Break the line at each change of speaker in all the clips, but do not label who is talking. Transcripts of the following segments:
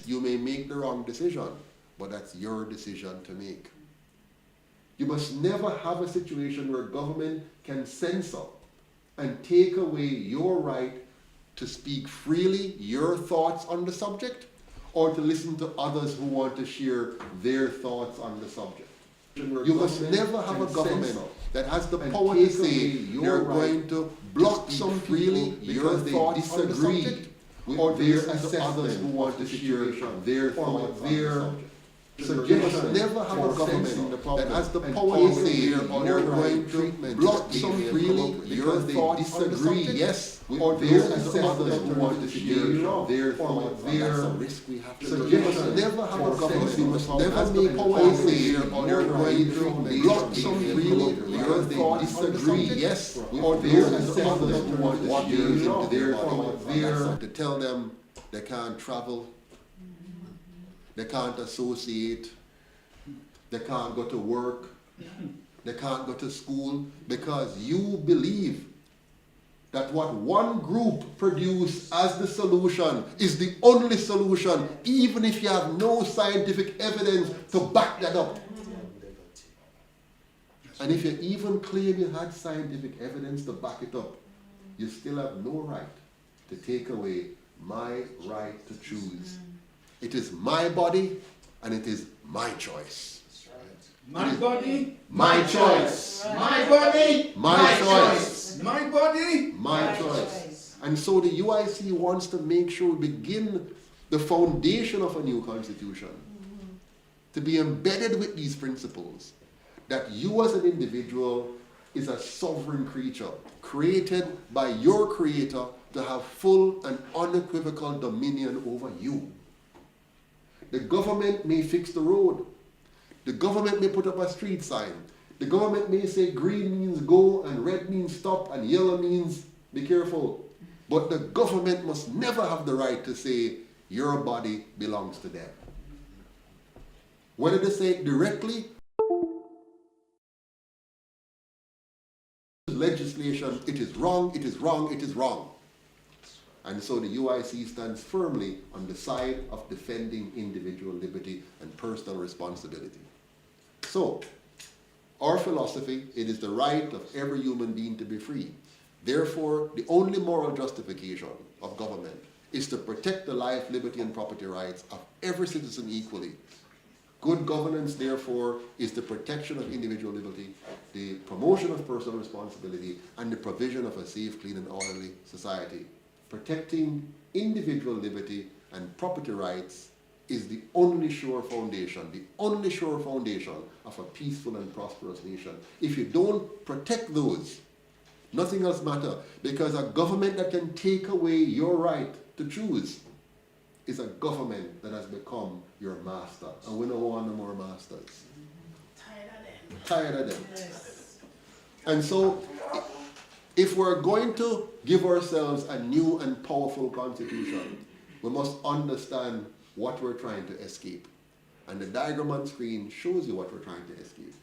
you may make the wrong decision, but that's your decision to make. You must never have a situation where government can censor and take away your right to speak freely your thoughts on the subject, or to listen to others who want to share their thoughts on the subject. You must never have a government that has the power to say they're going to block some freely your thoughts on the subject, or there are others who want to share their thoughts on the subject. So you must never have a government that has the power to say they're going to block some freely your thoughts on the subject, yes, or there are others who want to share their thoughts. That's a risk we have to take. So you must never have a government that has the power to say they're going to block some freely your thoughts on the subject, yes, or there are others who want to share their thoughts. To tell them they can't travel, they can't associate, they can't go to work, they can't go to school, because you believe that what one group produced as the solution is the only solution, even if you have no scientific evidence to back that up. And if you even claim you had scientific evidence to back it up, you still have no right to take away my right to choose. It is my body, and it is my choice.
My body,
my choice.
My body,
my choice.
My body,
my choice. And so the UIC wants to make sure we begin the foundation of a new constitution to be embedded with these principles, that you as an individual is a sovereign creature, created by your creator to have full and unequivocal dominion over you. The government may fix the road. The government may put up a street sign. The government may say green means go and red means stop and yellow means be careful. But the government must never have the right to say your body belongs to them. Whether they say it directly, legislation, it is wrong, it is wrong, it is wrong. And so the UIC stands firmly on the side of defending individual liberty and personal responsibility. So, our philosophy, it is the right of every human being to be free. Therefore, the only moral justification of government is to protect the life, liberty, and property rights of every citizen equally. Good governance, therefore, is the protection of individual liberty, the promotion of personal responsibility, and the provision of a safe, clean, and orderly society. Protecting individual liberty and property rights is the only sure foundation of a peaceful and prosperous nation. If you don't protect those, nothing else matters, because a government that can take away your right to choose is a government that has become your master. And we don't want no more masters. Tired of them. Yes. And so, if we're going to give ourselves a new and powerful constitution, we must understand what we're trying to escape. And the diagram on screen shows you what we're trying to escape.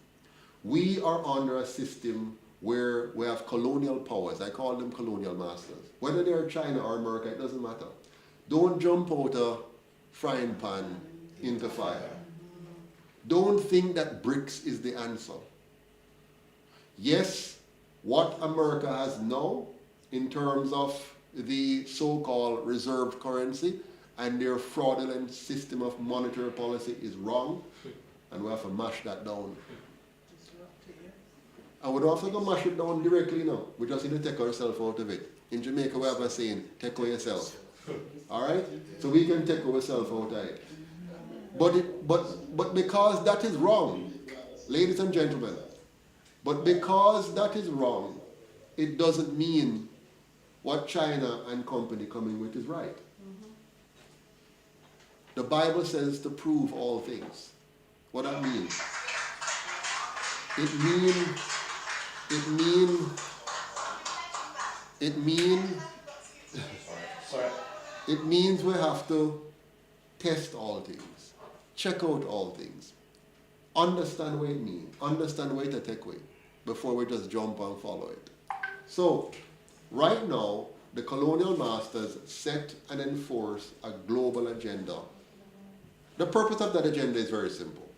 We are under a system where we have colonial powers. I call them colonial masters. Whether they're China or America, it doesn't matter. Don't jump out a frying pan into fire. Don't think that BRICS is the answer. Yes, what America has now in terms of the so-called reserve currency and their fraudulent system of monetary policy is wrong, and we have to mash that down. And we don't have to go mash it down directly now. We just need to take ourselves out of it. In Jamaica we have a saying, take away yourself. Alright? So we can take ourselves out of it. But because that is wrong, ladies and gentlemen, but because that is wrong, it doesn't mean what China and company coming with is right. The Bible says to prove all things. What that means? It means we have to test all things, check out all things, understand what it means, understand what it take away, before we just jump and follow it. So, right now, the colonial masters set and enforce a global agenda The purpose of that agenda is very simple.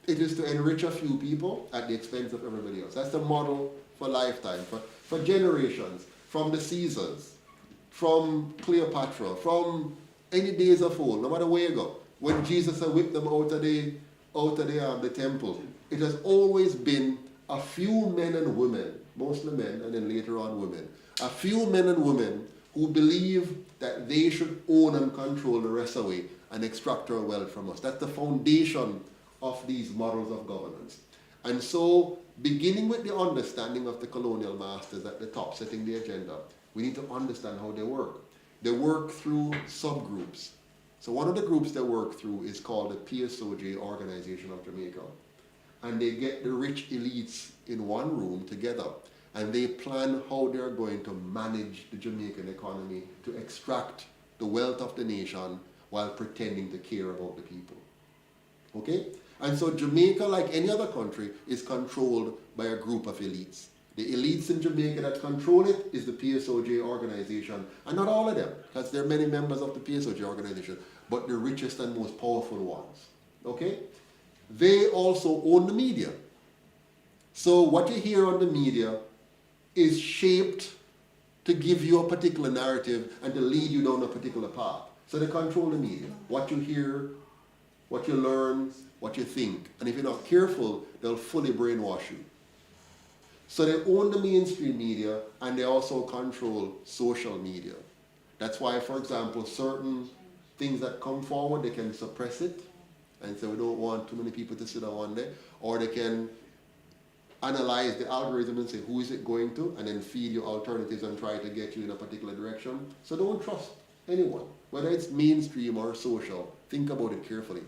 It is to enrich a few people at the expense of everybody else. That's the model for lifetime, for generations, from the Caesars, from Cleopatra, from any days of old, no matter where you go. When Jesus had whipped them out of the temple, it has always been a few men and women, mostly men and then later on women, a few men and women who believe that they should own and control the rest away and extract our wealth from us. That's the foundation of these models of governance. And so, beginning with the understanding of the colonial masters at the top, setting the agenda, we need to understand how they work. They work through subgroups. So one of the groups they work through is called the PSOJ Organization of Jamaica. And they get the rich elites in one room together, and they plan how they're going to manage the Jamaican economy to extract the wealth of the nation while pretending to care about the people. Okay? And so Jamaica, like any other country, is controlled by a group of elites. The elites in Jamaica that control it is the PSOJ organization, and not all of them, because there are many members of the PSOJ organization, but the richest and most powerful ones. Okay? They also own the media. So what you hear on the media is shaped to give you a particular narrative and to lead you down a particular path. So they control the media. What you hear, what you learn, what you think. And if you're not careful, they'll fully brainwash you. So they own the mainstream media, and they also control social media. That's why, for example, certain things that come forward, they can suppress it and say we don't want too many people to sit down one day, or they can analyze the algorithm and say who is it going to, and then feed you alternatives and try to get you in a particular direction. So don't trust anyone, whether it's mainstream or social. Think about it carefully.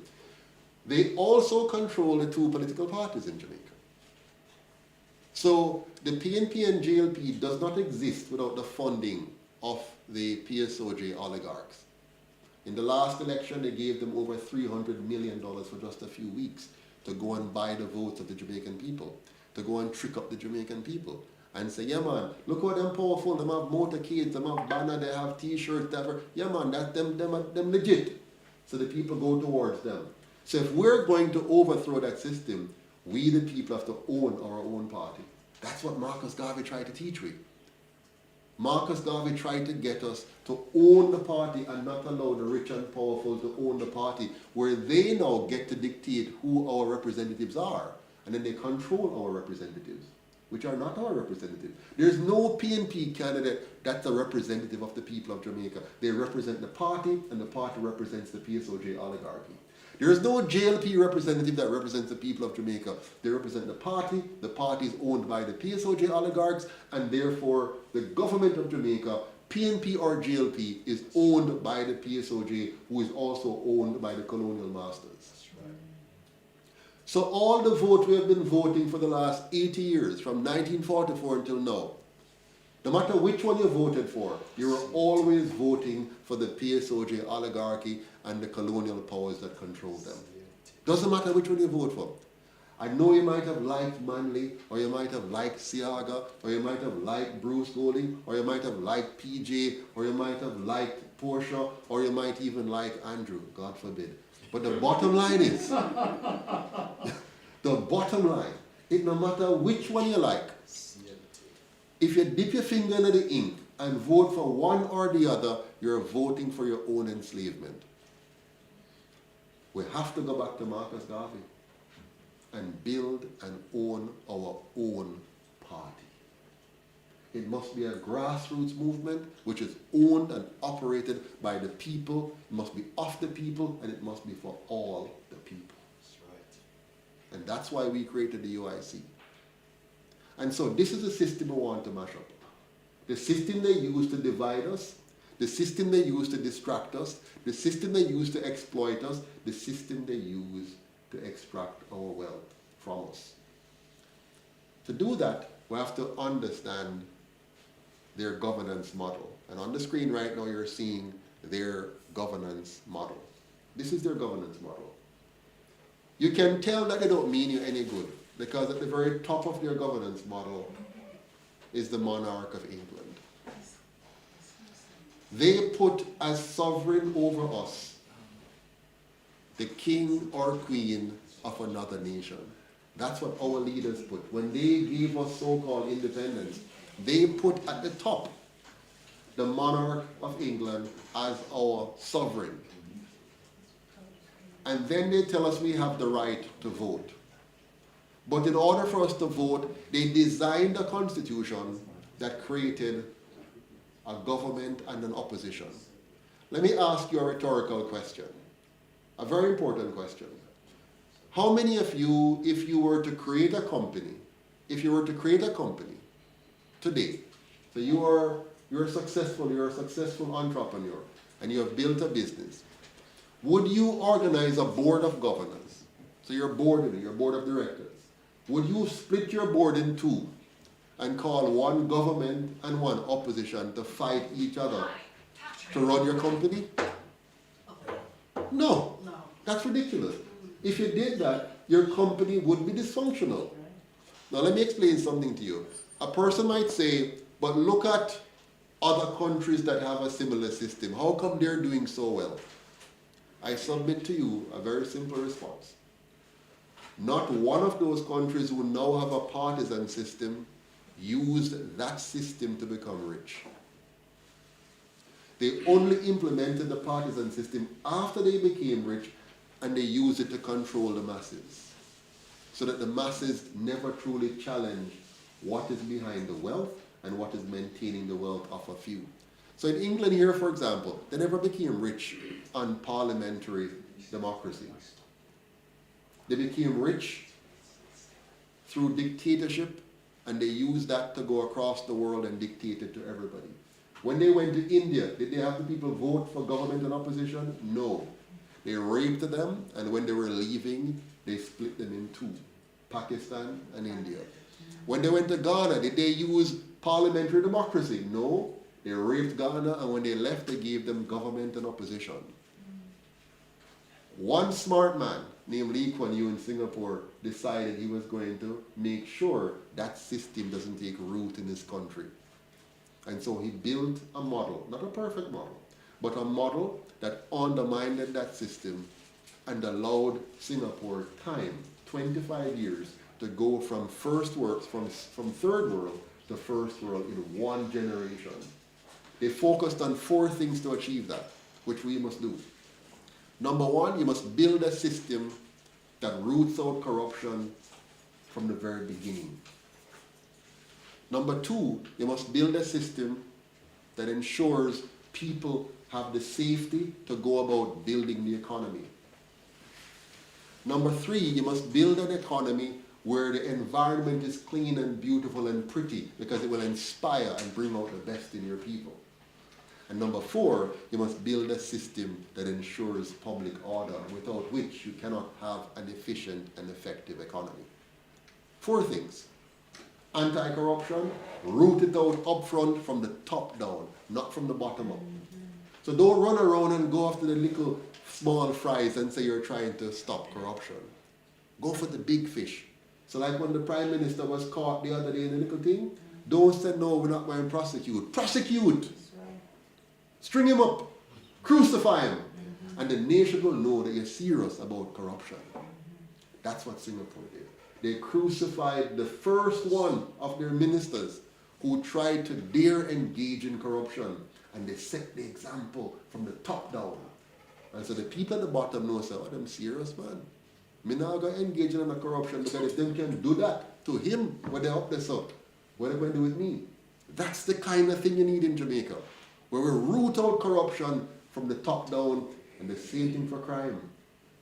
They also control the two political parties in Jamaica. So the PNP and JLP does not exist without the funding of the PSOJ oligarchs. In the last election, they gave them over $300 million for just a few weeks to go and buy the votes of the Jamaican people, to go and trick up the Jamaican people and say, yeah man, look how them powerful, them have motorcades, them have banner, they have t-shirts, yeah man, that's them legit. So the people go towards them. So if we're going to overthrow that system, we the people have to own our own party. That's what Marcus Garvey tried to teach we. Marcus Garvey tried to get us to own the party and not allow the rich and powerful to own the party, where they now get to dictate who our representatives are. And then they control our representatives, which are not our representatives. There's no PNP candidate that's a representative of the people of Jamaica. They represent the party, and the party represents the PSOJ oligarchy. There is no JLP representative that represents the people of Jamaica. They represent the party is owned by the PSOJ oligarchs, and therefore the government of Jamaica, PNP or JLP, is owned by the PSOJ, who is also owned by the colonial masters. That's right. So all the vote we have been voting for the last 80 years, from 1944 until now, no matter which one you voted for, you're always voting for the PSOJ oligarchy and the colonial powers that control them. Doesn't matter which one you vote for. I know you might have liked Manley, or you might have liked Siaga, or you might have liked Bruce Golding, or you might have liked PJ, or you might have liked Portia, or you might even like Andrew, God forbid. But the bottom line is, the bottom line, it no matter which one you like, if you dip your finger into the ink and vote for one or the other, you're voting for your own enslavement. We have to go back to Marcus Garvey and build and own our own party. It must be a grassroots movement which is owned and operated by the people. It must be of the people, and it must be for all the people. That's right. And that's why we created the UIC. And so this is the system we want to mash up. The system they use to divide us, the system they use to distract us, the system they use to exploit us, the system they use to extract our wealth from us. To do that, we have to understand their governance model. And on the screen right now, you're seeing their governance model. This is their governance model. You can tell that they don't mean you any good, because at the very top of their governance model is the monarch of England. They put as sovereign over us the king or queen of another nation. That's what our leaders put. When they gave us so-called independence, they put at the top the monarch of England as our sovereign. And then they tell us we have the right to vote. But in order for us to vote, they designed a constitution that created a government and an opposition. Let me ask you a rhetorical question, a very important question. How many of you, if you were to create a company today, so you're successful, you're a successful entrepreneur, and you have built a business, would you organize a board of governors? So your board of directors. Would you split your board in two and call one government and one opposition to fight each other to run your company? No. That's ridiculous. If you did that, your company would be dysfunctional. Now let me explain something to you. A person might say, but look at other countries that have a similar system. How come they're doing so well? I submit to you a very simple response. Not one of those countries who now have a partisan system used that system to become rich. They only implemented the partisan system after they became rich, and they used it to control the masses, so that the masses never truly challenge what is behind the wealth and what is maintaining the wealth of a few. So in England here, for example, they never became rich on parliamentary democracy. They became rich through dictatorship, and they used that to go across the world and dictate it to everybody. When they went to India, did they have the people vote for government and opposition? No. They raped them, and when they were leaving, they split them in two, Pakistan and India. When they went to Ghana, did they use parliamentary democracy? No. They raped Ghana, and when they left, they gave them government and opposition. One smart man named Lee Kuan Yew in Singapore decided he was going to make sure that system doesn't take root in his country. And so he built a model, not a perfect model, but a model that undermined that system and allowed Singapore time, 25 years, to go from third world to first world in one generation. They focused on 4 things to achieve that, which we must do. Number 1, you must build a system that roots out corruption from the very beginning. Number 2, you must build a system that ensures people have the safety to go about building the economy. Number 3, you must build an economy where the environment is clean and beautiful and pretty, because it will inspire and bring out the best in your people. And number 4, you must build a system that ensures public order, without which you cannot have an efficient and effective economy. 4 things. Anti-corruption, root it out up front from the top down, not from the bottom up. So don't run around and go after the little small fries and say you're trying to stop corruption. Go for the big fish. So like when the Prime Minister was caught the other day in the little thing, don't say no, we're not going to prosecute. Prosecute! String him up, crucify him, and the nation will know that you're serious about corruption. That's what Singapore did. They crucified the first one of their ministers who tried to dare engage in corruption, and they set the example from the top down. And so the people at the bottom know, say, oh, them serious, man. Me not going to engage in corruption, because if them can do that to him when they're up there, so what are they going to do with me? That's the kind of thing you need in Jamaica, where we root out corruption from the top down, and the same thing for crime.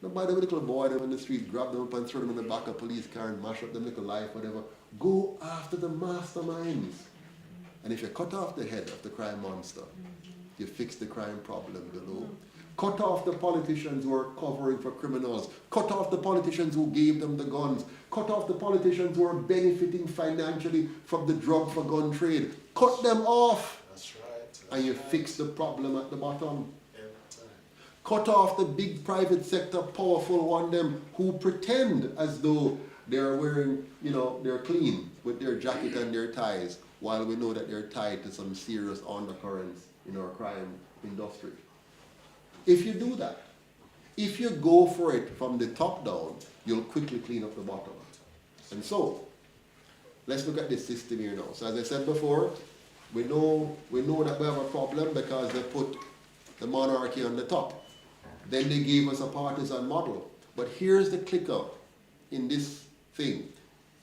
Nobody with a little boy them in the street, grab them up and throw them in the back of a police car and mash up them little life, whatever. Go after the masterminds. And if you cut off the head of the crime monster, you fix the crime problem below. Cut off the politicians who are covering for criminals. Cut off the politicians who gave them the guns. Cut off the politicians who are benefiting financially from the drug for gun trade. Cut them off.
That's right.
And you fix the problem at the bottom. Cut off the big private sector, powerful one, them who pretend as though they're wearing, they're clean with their jacket and their ties, while we know that they're tied to some serious undercurrents in our crime industry. If you do that, If you go for it from the top down, you'll quickly clean up the bottom. And so, let's look at this system here now. So as I said before, we know that we have a problem because they put the monarchy on the top. Then they gave us a partisan model. But here's the clicker in this thing.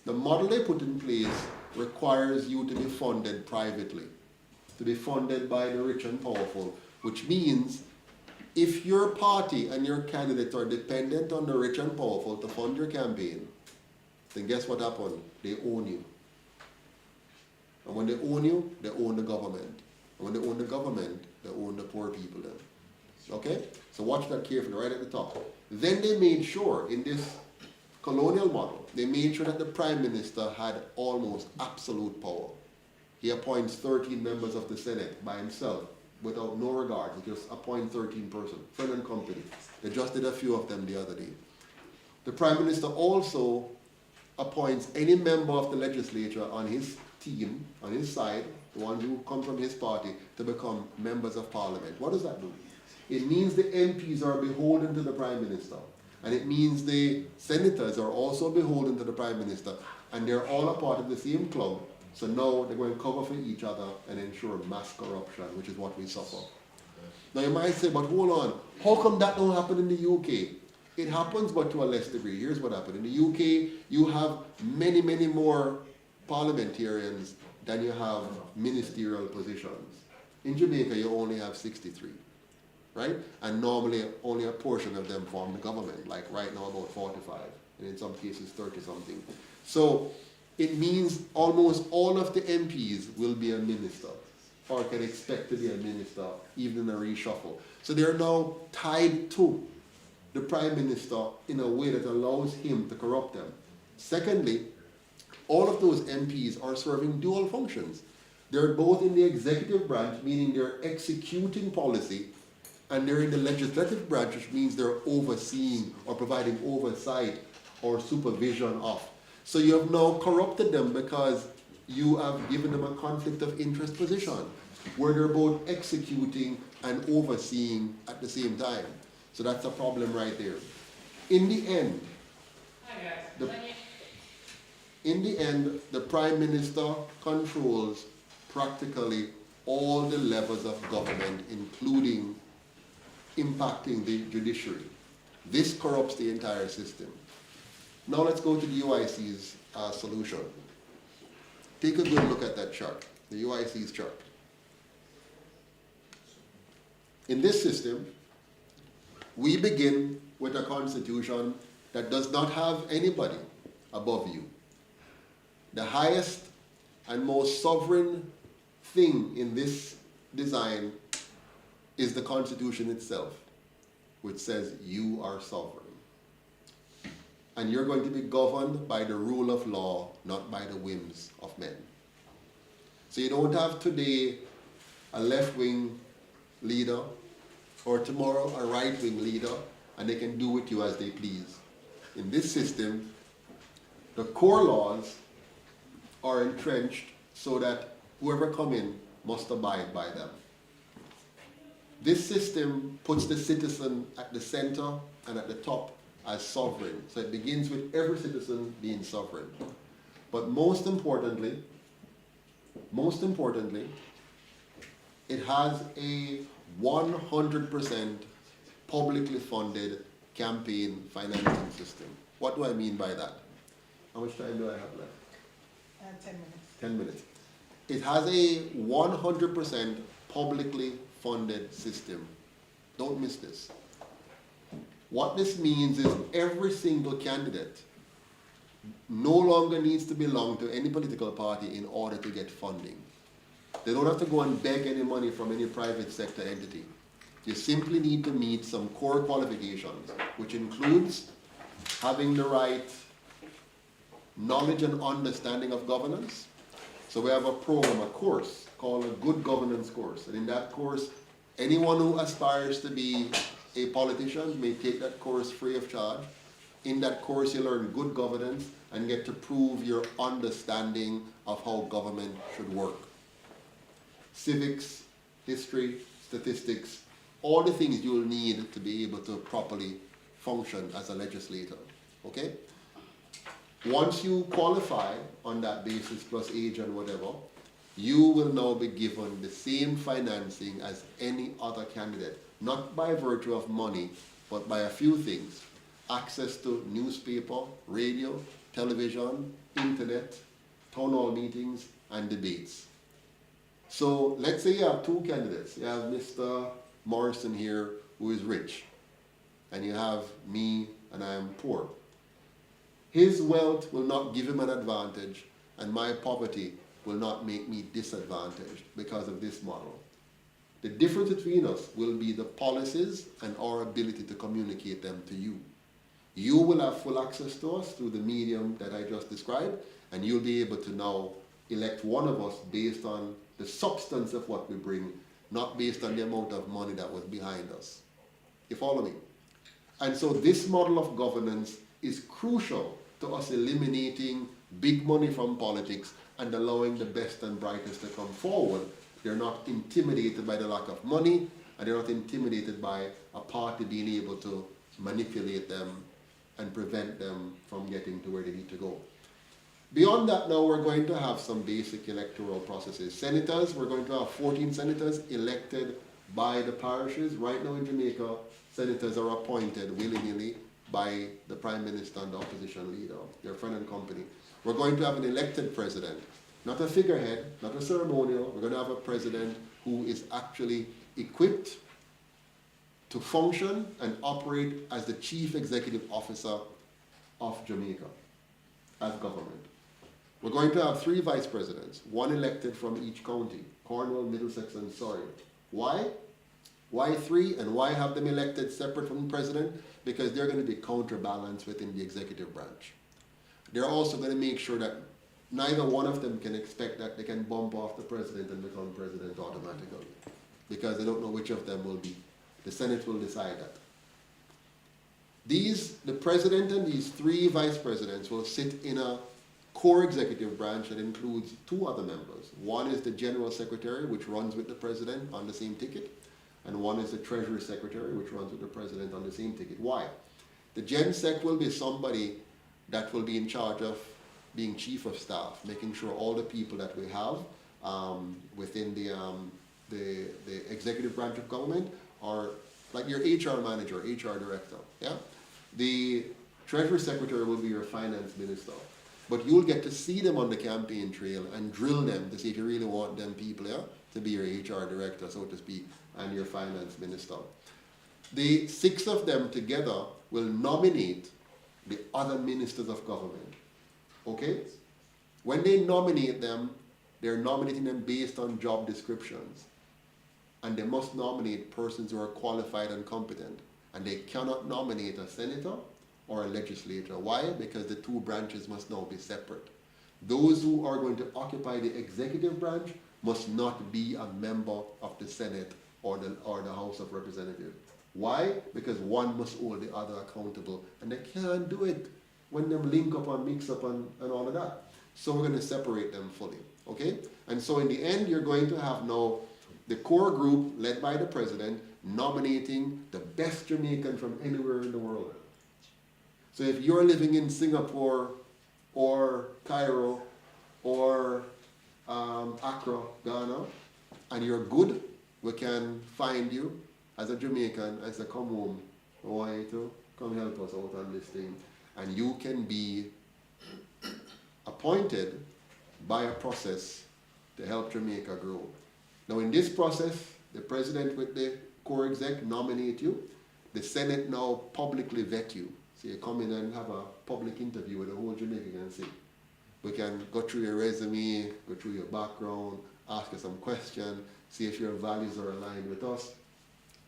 The model they put in place requires you to be funded privately, to be funded by the rich and powerful, which means if your party and your candidates are dependent on the rich and powerful to fund your campaign, then guess what happened? They own you. And when they own you, they own the government. And when they own the government, they own the poor people then. Okay? So watch that carefully, right at the top. Then they made sure, in this colonial model, they made sure that the prime minister had almost absolute power. He appoints 13 members of the Senate by himself, without no regard. He just appoints 13 persons, friend and company. They just did a few of them the other day. The prime minister also appoints any member of the legislature on his team, on his side, the ones who come from his party, to become members of parliament. What does that do? It means the MPs are beholden to the prime minister. And it means the senators are also beholden to the prime minister. And they're all a part of the same club. So now they're going to cover for each other and ensure mass corruption, which is what we suffer. Now you might say, but hold on, how come that don't happen in the UK? It happens, but to a less degree. Here's what happened. In the UK, you have many, many more parliamentarians than you have ministerial positions. In Jamaica, you only have 63, right? And normally only a portion of them form the government, like right now about 45, and in some cases 30-something. So it means almost all of the MPs will be a minister, or can expect to be a minister, even in a reshuffle. So they're now tied to the prime minister in a way that allows him to corrupt them. Secondly, all of those MPs are serving dual functions. They're both in the executive branch, meaning they're executing policy, and they're in the legislative branch, which means they're overseeing or providing oversight or supervision of. So you have now corrupted them because you have given them a conflict of interest position, where they're both executing and overseeing at the same time. So that's a problem right there. In the end, the Prime Minister controls practically all the levels of government, including impacting the judiciary. This corrupts the entire system. Now let's go to the UIC's solution. Take a good look at that chart, the UIC's chart. In this system, we begin with a constitution that does not have anybody above you. The highest and most sovereign thing in this design is the Constitution itself, which says you are sovereign. And you're going to be governed by the rule of law, not by the whims of men. So you don't have today a left-wing leader or tomorrow a right-wing leader, and they can do with you as they please. In this system, the core laws are entrenched so that whoever come in must abide by them. This system puts the citizen at the center and at the top as sovereign. So it begins with every citizen being sovereign. But most importantly, it has a 100% publicly funded campaign financing system. What do I mean by that? How much time do I have left?
10 minutes.
10 minutes. It has a 100% publicly funded system. Don't miss this. What this means is every single candidate no longer needs to belong to any political party in order to get funding. They don't have to go and beg any money from any private sector entity. You simply need to meet some core qualifications, which includes having the right knowledge and understanding of governance. So we have a program, a course, called a Good Governance course. And in that course, anyone who aspires to be a politician may take that course free of charge. In that course, you learn good governance and get to prove your understanding of how government should work. Civics, history, statistics, all the things you'll need to be able to properly function as a legislator. Okay? Once you qualify on that basis plus age and whatever, you will now be given the same financing as any other candidate, not by virtue of money, but by a few things. Access to newspaper, radio, television, internet, town hall meetings, and debates. So let's say you have two candidates. You have Mr. Morrison here, who is rich, and you have me, and I am poor. His wealth will not give him an advantage, and my poverty will not make me disadvantaged because of this model. The difference between us will be the policies and our ability to communicate them to you. You will have full access to us through the medium that I just described, and you'll be able to now elect one of us based on the substance of what we bring, not based on the amount of money that was behind us. You follow me? And so this model of governance is crucial to us eliminating big money from politics and allowing the best and brightest to come forward. They're not intimidated by the lack of money, and they're not intimidated by a party being able to manipulate them and prevent them from getting to where they need to go. Beyond that, now we're going to have some basic electoral processes. Senators, we're going to have 14 senators elected by the parishes. Right now in Jamaica, senators are appointed willy-nilly by the Prime Minister and the opposition leader, their friend and company. We're going to have an elected president, not a figurehead, not a ceremonial. We're going to have a president who is actually equipped to function and operate as the chief executive officer of Jamaica as government. We're going to have 3 vice presidents, 1 elected from each county, Cornwall, Middlesex, and Surrey. Why? Why 3, and why have them elected separate from the president? Because they're going to be counterbalanced within the executive branch. They're also going to make sure that neither one of them can expect that they can bump off the president and become president automatically, because they don't know which of them will be. The Senate will decide that. The president and these 3 vice presidents will sit in a core executive branch that includes 2 other members. One is the general secretary, which runs with the president on the same ticket, and one is the treasury secretary, which runs with the president on the same ticket. Why? The gen sec will be somebody that will be in charge of being chief of staff, making sure all the people that we have within the executive branch of government are like your HR manager, HR director. Yeah, the treasury secretary will be your finance minister, but you'll get to see them on the campaign trail and drill them to see if you really want them people, yeah, to be your HR director, so to speak, and your finance minister. The 6 of them together will nominate the other ministers of government. Okay? When they nominate them, they're nominating them based on job descriptions. And they must nominate persons who are qualified and competent. And they cannot nominate a senator or a legislator. Why? Because the 2 branches must now be separate. Those who are going to occupy the executive branch must not be a member of the Senate or the House of Representatives. Why? Because one must hold the other accountable. And they can't do it when they link up and mix up and all of that. So we're going to separate them fully. Okay? And so in the end, you're going to have now the core group led by the president nominating the best Jamaican from anywhere in the world. So if you're living in Singapore or Cairo or Accra, Ghana, and you're good, we can find you as a Jamaican and say, come home, I want you to come help us out on this thing. And you can be appointed by a process to help Jamaica grow. Now in this process, the president with the core exec nominate you. The Senate now publicly vet you. So you come in and have a public interview with the whole Jamaica and say, we can go through your resume, go through your background, ask you some questions, see if your values are aligned with us.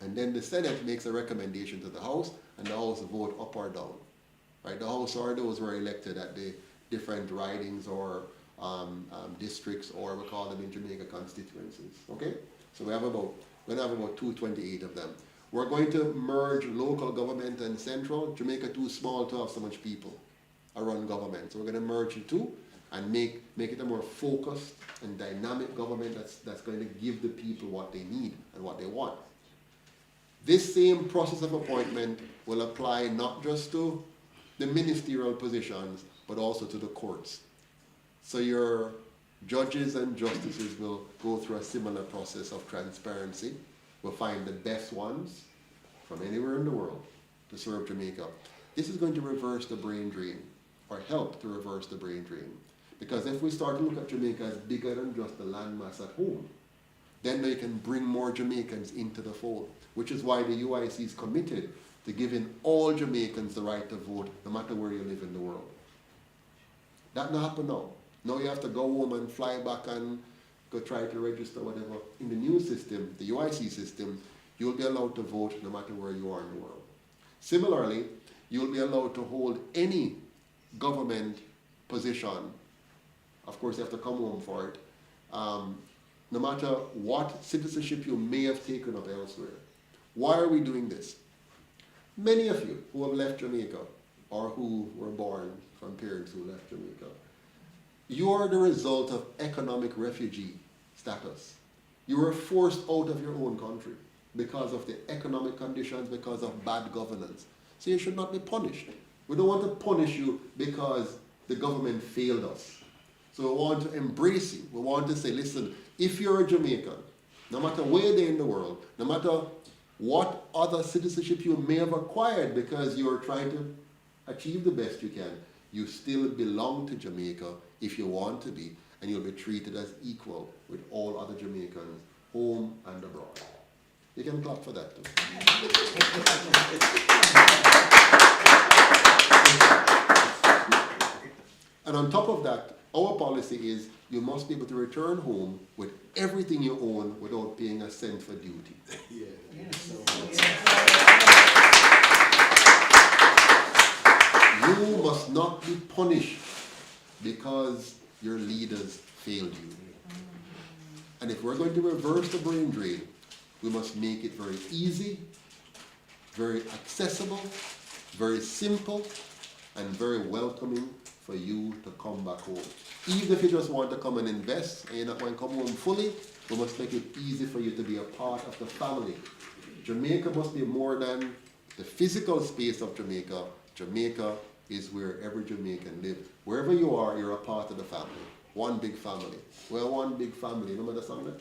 And then the Senate makes a recommendation to the House, and the House vote up or down. Right? The House are those who are elected at the different ridings or districts, or we call them in Jamaica constituencies. Okay? So we're going to have about 228 of them. We're going to merge local government and central. Jamaica too small to have so much people around government. So we're going to merge the 2 and make it a more focused and dynamic government that's going to give the people what they need and what they want. This same process of appointment will apply not just to the ministerial positions, but also to the courts. So your judges and justices will go through a similar process of transparency. We'll find the best ones from anywhere in the world to serve Jamaica. This is going to reverse the brain drain, or help to reverse the brain drain. Because if we start to look at Jamaica as bigger than just the landmass at home, then they can bring more Jamaicans into the fold, which is why the UIC is committed to giving all Jamaicans the right to vote, no matter where you live in the world. That not happen now. Now you have to go home and fly back and go try to register whatever. In the new system, the UIC system, you'll be allowed to vote no matter where you are in the world. Similarly, you'll be allowed to hold any government position. Of course, you have to come home for it. No matter what citizenship you may have taken up elsewhere. Why are we doing this? Many of you who have left Jamaica, or who were born from parents who left Jamaica, you are the result of economic refugee status. You were forced out of your own country because of the economic conditions, because of bad governance. So you should not be punished. We don't want to punish you because the government failed us. So we want to embrace you. We want to say, listen, if you're a Jamaican, no matter where they're in the world, no matter what other citizenship you may have acquired because you're trying to achieve the best you can, you still belong to Jamaica if you want to be, and you'll be treated as equal with all other Jamaicans, home and abroad. You can clap for that too. And on top of that, our policy is you must be able to return home with everything you own without paying a cent for duty.
Yeah.
You must not be punished because your leaders failed you. And if we're going to reverse the brain drain, we must make it very easy, very accessible, very simple, and very welcoming for you to come back home. Even if you just want to come and invest and you're not going to come home fully, we must make it easy for you to be a part of the family. Jamaica must be more than the physical space of Jamaica. Jamaica is where every Jamaican lives. Wherever you are, you're a part of the family. One big family. We're one big family. Remember the song?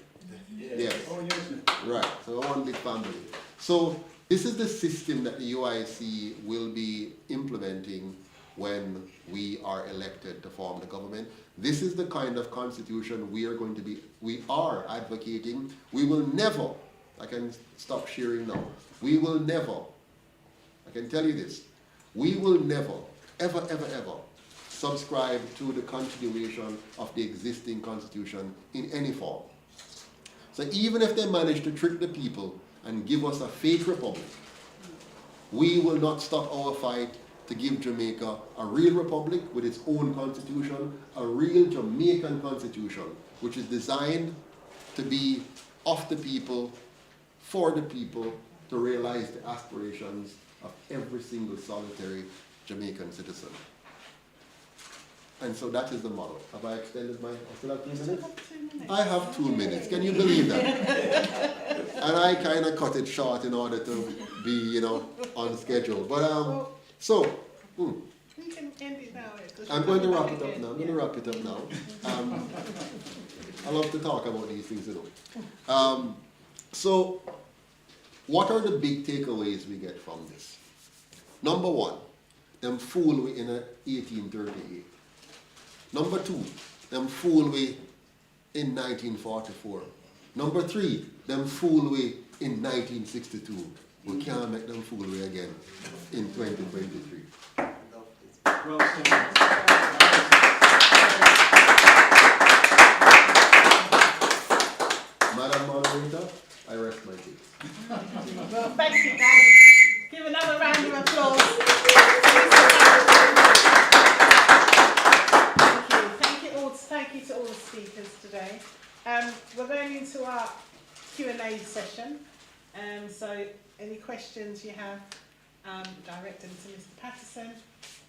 Yes.
Oh, yes.
Right. So we're one big family. So this is the system that the UIC will be implementing when we are elected to form the government. This is the kind of constitution we are advocating. We will never, I can stop sharing now, we will never, I can tell you this, we will never, ever, ever, ever subscribe to the continuation of the existing constitution in any form. So even if they manage to trick the people and give us a fake republic, we will not stop our fight to give Jamaica a real republic with its own constitution, a real Jamaican constitution, which is designed to be of the people, for the people, to realize the aspirations of every single solitary Jamaican citizen. And so that is the model. Have I extended my, I still have 2 minutes? I have 2 minutes. Can you believe that? And I kind of cut it short in order to be, on schedule. But,
You can end it now.
I'm going to wrap it up now. I love to talk about these things, So, what are the big takeaways we get from this? Number one, them fool we in 1838. Number two, them fool we in 1944. Number three, them fool we in 1962. We can't make them fool we again in 2023.
Well said.
Madam Moderator, I rest my case.
Well, thank you, guys. Give another round of applause. Thank you to all the speakers today. We're going into our Q&A session. So any questions you have, direct them to Mr. Patterson.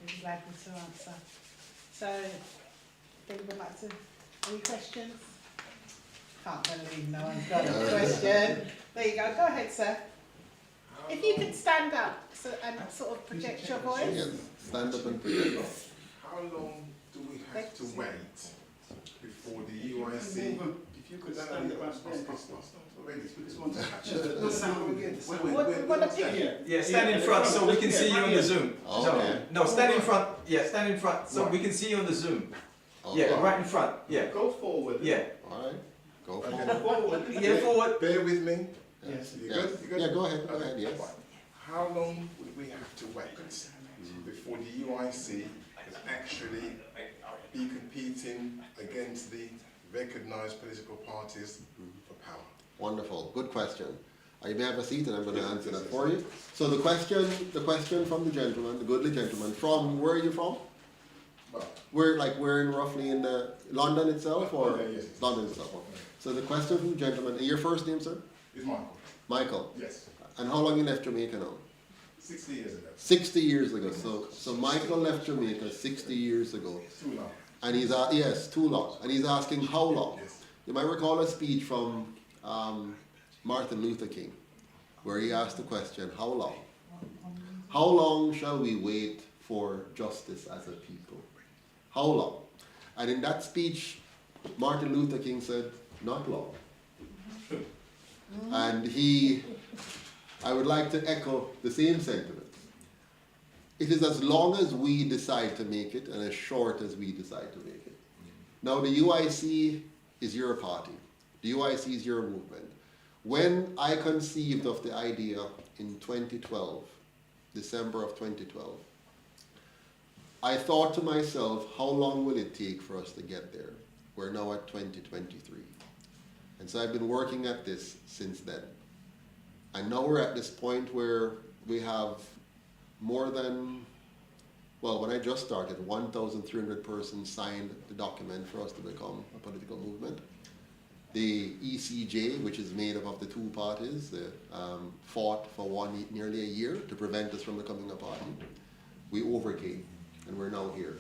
We'd be glad to answer. So, anyone like to, any questions? Can't believe no one's got a question. There you go. Go ahead, sir. If you could stand up and sort of project your voice.
Yes, stand up and project.
How long do we have to wait before the UIC?
If you could stand up and then.
Wait,
We just want to capture the sound again.
What a picture.
Yeah, stand in front so we can see you on the Zoom.
Okay.
No, stand in front. Yeah, stand in front so we can see you on the Zoom.
Okay.
Yeah, right in front. Yeah,
Go forward.
yeah,
All right. Go for
Okay.
it.
Forward.
yeah. Forward.
Bear with me.
Yes.
You
Yeah.
good? You good?
Yeah, go ahead. Go ahead. Yes.
How long would we have to wait before the UIC can actually be competing against the recognised political parties for power?
Wonderful. Good question. You may have a seat and I'm going to answer that for you. So the question from the gentleman, the goodly gentleman, from where are you from?
Well,
We're in roughly in London itself or
London, yes.
London itself. Okay. So the question from the gentleman, and your first name, sir?
it's Michael.
Michael.
Yes.
And how long you left Jamaica now?
60 years ago.
60 years ago. So Michael left Jamaica 60 years ago.
Too long.
And he's yes, too long. And he's asking how long.
Yes.
You might recall a speech from Martin Luther King, where he asked the question, how long? How long shall we wait for justice as a people? How long? And in that speech, Martin Luther King said, not long. And I would like to echo the same sentiment. It is as long as we decide to make it and as short as we decide to make it. Now the UIC is your party. The UIC is your movement. When I conceived of the idea in 2012, December of 2012, I thought to myself, how long will it take for us to get there? We're now at 2023. And so I've been working at this since then. And now we're at this point where we have more than, well, when I just started, 1,300 persons signed the document for us to become a political movement. The ECJ, which is made up of the two parties, fought for nearly a year to prevent us from becoming a party. We overcame, and we're now here.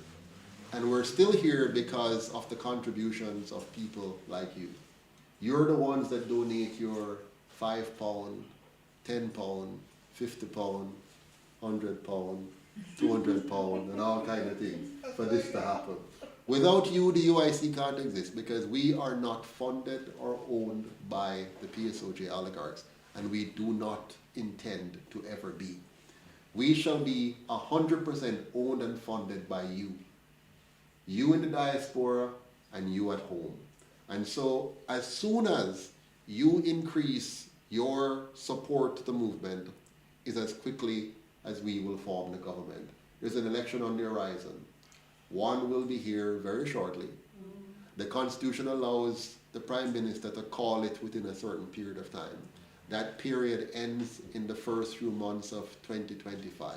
And we're still here because of the contributions of people like you. You're the ones that donate your £5, £10, £50, £100, £200, and all kind of things for this to happen. Without you, the UIC can't exist because we are not funded or owned by the PSOJ oligarchs, and we do not intend to ever be. We shall be 100% owned and funded by you. You in the diaspora and you at home. And so as soon as you increase your support to the movement is as quickly as we will form the government. There's an election on the horizon. One will be here very shortly. The Constitution allows the Prime Minister to call it within a certain period of time. That period ends in the first few months of 2025.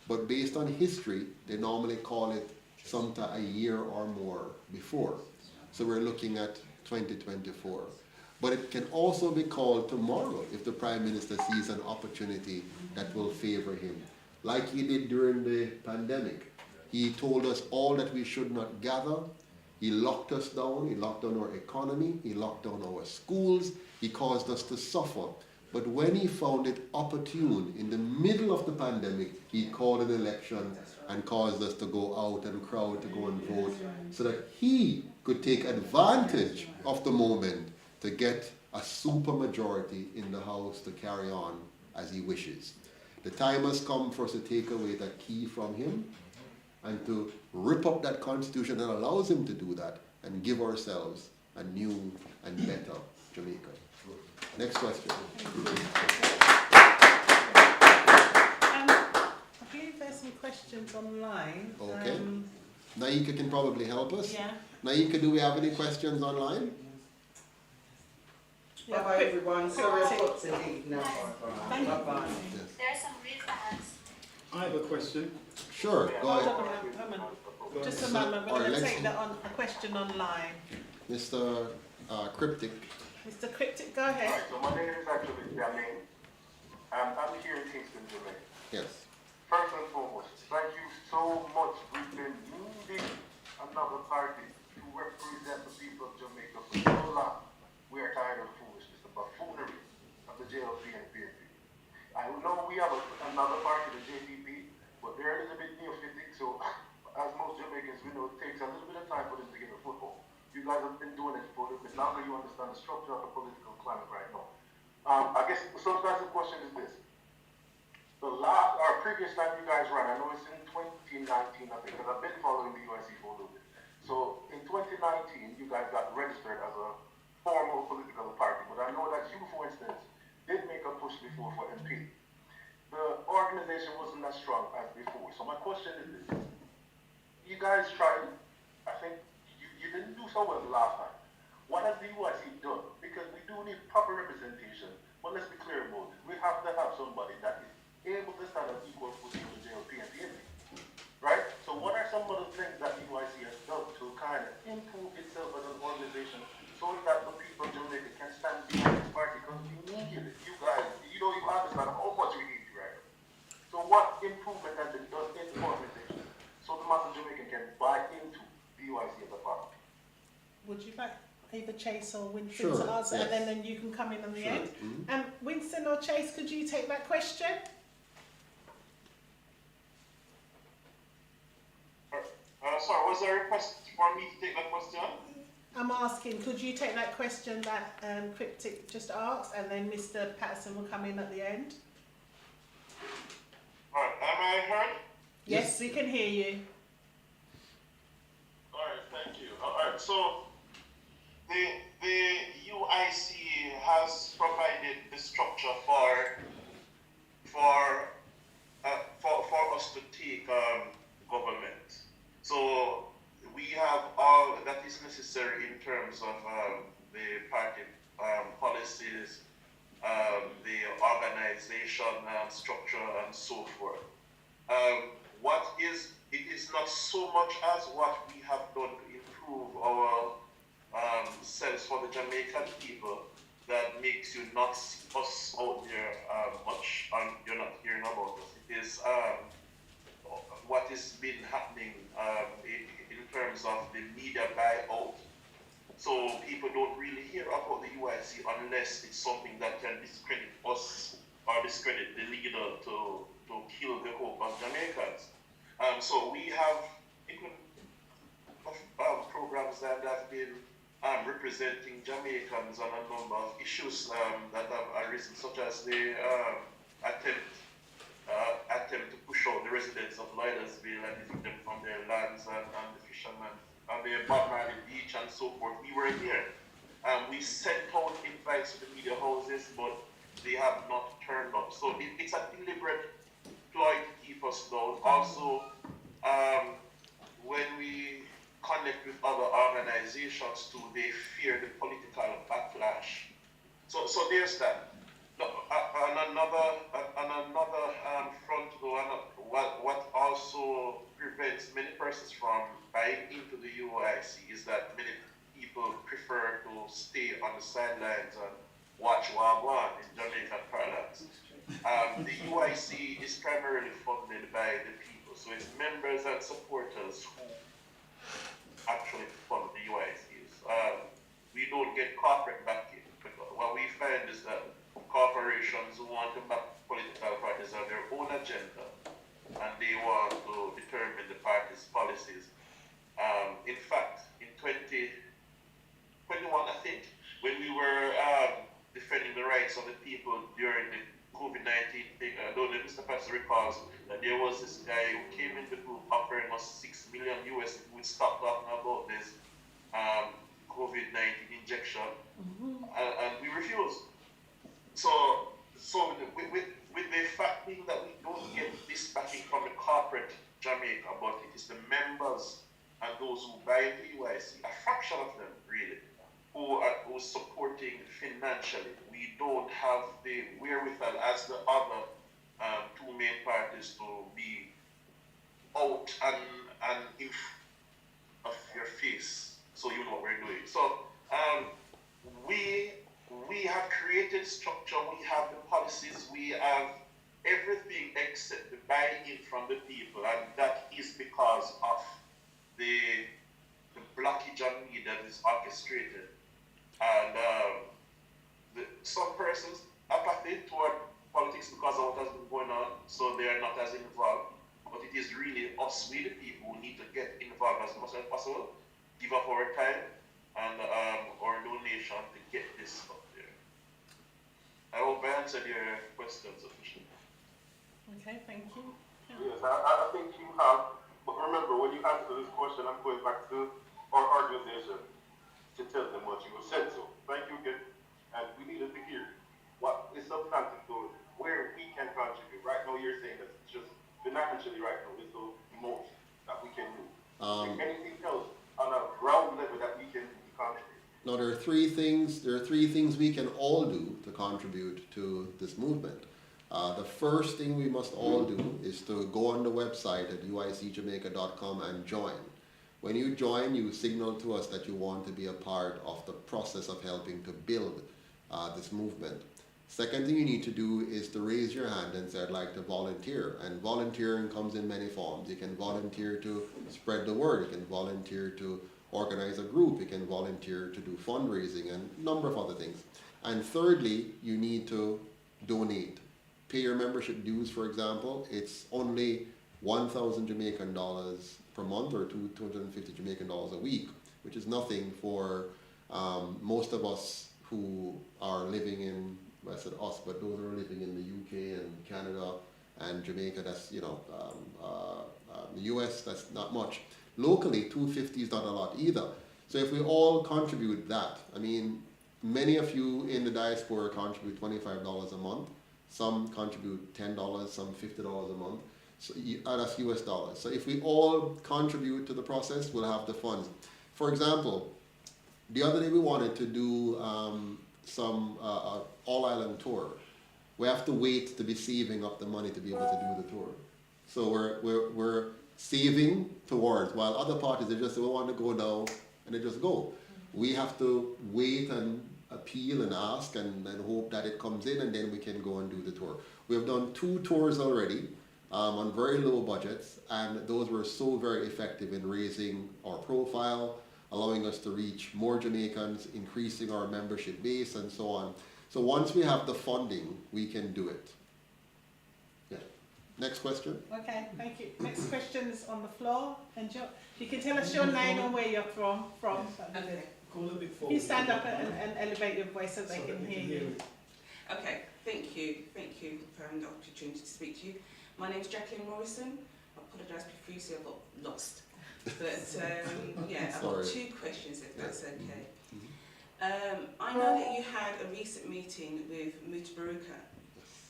But based on history, they normally call it sometime a year or more before. So we're looking at 2024. But it can also be called tomorrow if the Prime Minister sees an opportunity that will favor him. Like he did during the pandemic. He told us all that we should not gather. He locked us down. He locked down our economy. He locked down our schools. He caused us to suffer. But when he found it opportune, in the middle of the pandemic, he called an election and caused us to go out and crowd to go and vote so that he could take advantage of the moment to get a super majority in the House to carry on as he wishes. The time has come for us to take away that key from him and to rip up that constitution that allows him to do that and give ourselves a new and better Jamaica. Next question.
I believe there's some questions online.
Okay. Naika can probably help us.
Yeah.
Naika, do we have any questions online?
Yeah,
Bye-bye everyone, sorry I've got to leave now.
Thank you.
Bye-bye.
Yes.
There are some raised hands.
I have a question.
Sure, go
Hold
ahead.
on a moment.
Go
Just a
ahead.
moment. We're
Or
going to
let's-
take a question online.
Mr. Cryptic.
Mr. Cryptic, go ahead.
So my name is actually Yamin. I'm here in Kingston, Jamaica.
Yes.
First and foremost, thank you so much. We've been needing another party to represent the people of Jamaica for so long. We are tired of foolishness, the buffoonery of the JLP and PNP. I structure of the political climate right now. I guess the substantive question is this. Our previous time you guys ran, I know it's in 2019, I think, because I've been following the UIC for a little bit. So in 2019, you guys got registered as a formal political party, but I know that you, for instance, did make a push before for MP. The organization wasn't as strong as before. So my question is this. You guys tried, I think you didn't do so well the last time. What has the UIC done? Because we do need proper representation, but let's be clear about it. We have to have somebody that is able to stand on equal footing with the JLP and PNP. Right? So what are some of the things that the UIC has done to kind of improve itself as an organization so that the people of Jamaica can stand behind this party? Because we need it. You guys, you don't even understand how much we need you right now. So what improvement has been done in the organization so the mass of Jamaican can buy into the UIC as a party?
Would you like either Chase or Winston
Sure,
to answer,
yes.
and then you can come in on the
Sure.
end? Winston or Chase, could you take that question?
Sorry, was there a request for me to take that question?
I'm asking, could you take that question that Cryptic just asked, and then Mr. Patterson will come in at the end?
Alright, am I heard?
Yes, we can hear you.
Alright, thank you. Alright, so the UIC has provided the structure for us to take government. So we have all that is necessary in terms of the party policies, the organization structure, and so forth. It is not so much as what we have done to improve our sense for the Jamaican people that makes you not see us out there much, and you're not hearing about us. It is what has been happening in terms of the media buyout. So people don't really hear about the UIC unless it's something that can discredit us or discredit the leader to kill the hope of Jamaicans. So we have programs that have been representing Jamaicans on a number of issues that have arisen, such as the attempt to push out the residents of Lloydersville and evict them from their lands and the fishermen and the Bob Marley Beach and so forth. We were here. We sent out invites to the media houses, but they have not turned up. So it's a deliberate ploy to keep us down. Also, when we connect with other organizations too, they fear the political backlash. So there's that. On another front though, what also prevents many persons from buying into the UIC is that many people prefer to stay on the sidelines and watch Wagwan in Jamaican parlance. The UIC is primarily funded by the people, so it's members and supporters who actually fund the UICs. We don't get corporate backing. What we find is that corporations who want to back political parties have their own agenda, and they want to determine the party's policies. In fact, in 2021, I think, when we were defending the rights of the people during the COVID-19 thing, I don't know if Mr. Pastor recalls that there was this guy who came in the group offering us $6 million US if we stopped talking about this COVID-19 injection, and we refused. So with the fact being that we don't get this backing from the corporate Jamaica, but it is the members and those who buy the UIC, a fraction of them really, who are supporting financially. We don't have the wherewithal as the other two main parties to be out and in of your face, so you know what we're doing. So we have created structure, we have the policies, we have everything except the buy-in from the people, and that is because of the blockage on me that is orchestrated. And some persons apathy toward politics because of what has been going on, so they are not as involved. But it is really us, we the people, who need to get involved as much as possible, give up our time, and or donation to get this up there. I hope I answered your questions sufficiently.
Okay, thank you.
Yes, I think you have. But remember, when you answer this question, I'm going back to our organization to tell them what you have said. So thank you again. And we needed to hear what is substantive to where we can contribute. Right now, you're saying that it's just financially right now is the most that we can do. Is there anything else on a ground level that we can do to contribute?
Now there are three things. There are three things we can all do to contribute to this movement. The first thing we must all do is to go on the website at uicjamaica.com and join. When you join, you signal to us that you want to be a part of the process of helping to build this movement. Second thing you need to do is to raise your hand and say, I'd like to volunteer. And volunteering comes in many forms. You can volunteer to spread the word. You can volunteer to organize a group. You can volunteer to do fundraising and a number of other things. And thirdly, you need to donate. Pay your membership dues, for example. It's only 1,000 Jamaican dollars per month or 250 Jamaican dollars a week, which is nothing for most of us who are living in, I said us, but those who are living in the UK and Canada and Jamaica, that's, you know, the US, that's not much. Locally, 250 is not a lot either. So if we all contribute that, I mean, many of you in the diaspora contribute $25 a month. Some contribute $10, some $50 a month. So that's US dollars. So if we all contribute to the process, we'll have the funds. For example, the other day we wanted to do some all-island tour. We have to wait to be saving up the money to be able to do the tour. So we're saving towards, while other parties, they just say, we want to go now, and they just go. We have to wait and appeal and ask and hope that it comes in, and then we can go and do the tour. We have done 2 tours already on very low budgets, and those were so very effective in raising our profile, allowing us to reach more Jamaicans, increasing our membership base, and so on. So once we have the funding, we can do it. Yeah. Next question.
Okay, thank you. Next question's on the floor. And you can tell us your name and where you're from.
Okay.
Call a bit forward.
You stand up and elevate your voice so they can hear you.
Okay, thank you. Thank you for having the opportunity to speak to you. My name's Jacqueline Morrison. I apologise profusely, I got lost. But yeah, I've got 2 questions if that's okay. I know that you had a recent meeting with Mutabaruka,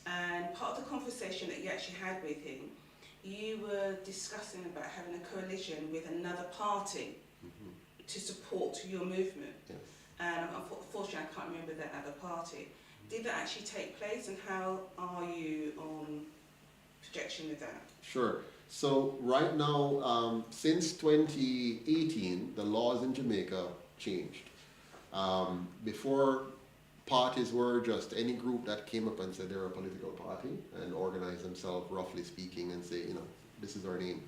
and part of the conversation that you actually had with him, you were discussing about having a coalition with another party to support your movement.
Yes.
And unfortunately I can't remember that other party. Did that actually take place, and how are you on projection with that?
Sure. So right now, since 2018, the laws in Jamaica changed. Before, parties were just any group that came up and said they're a political party and organized themselves, roughly speaking, and say, you know, this is our name.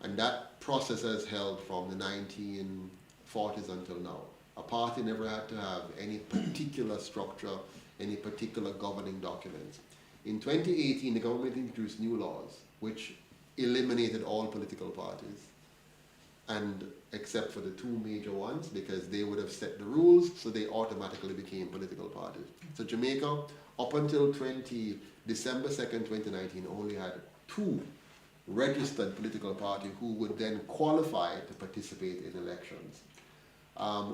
And that process has held from the 1940s until now. A party never had to have any particular structure, any particular governing documents. In 2018, the government introduced new laws, which eliminated all political parties, and except for the 2 major ones, because they would have set the rules, so they automatically became political parties. So Jamaica, up until December 2nd, 2019, only had 2 registered political parties who would then qualify to participate in elections.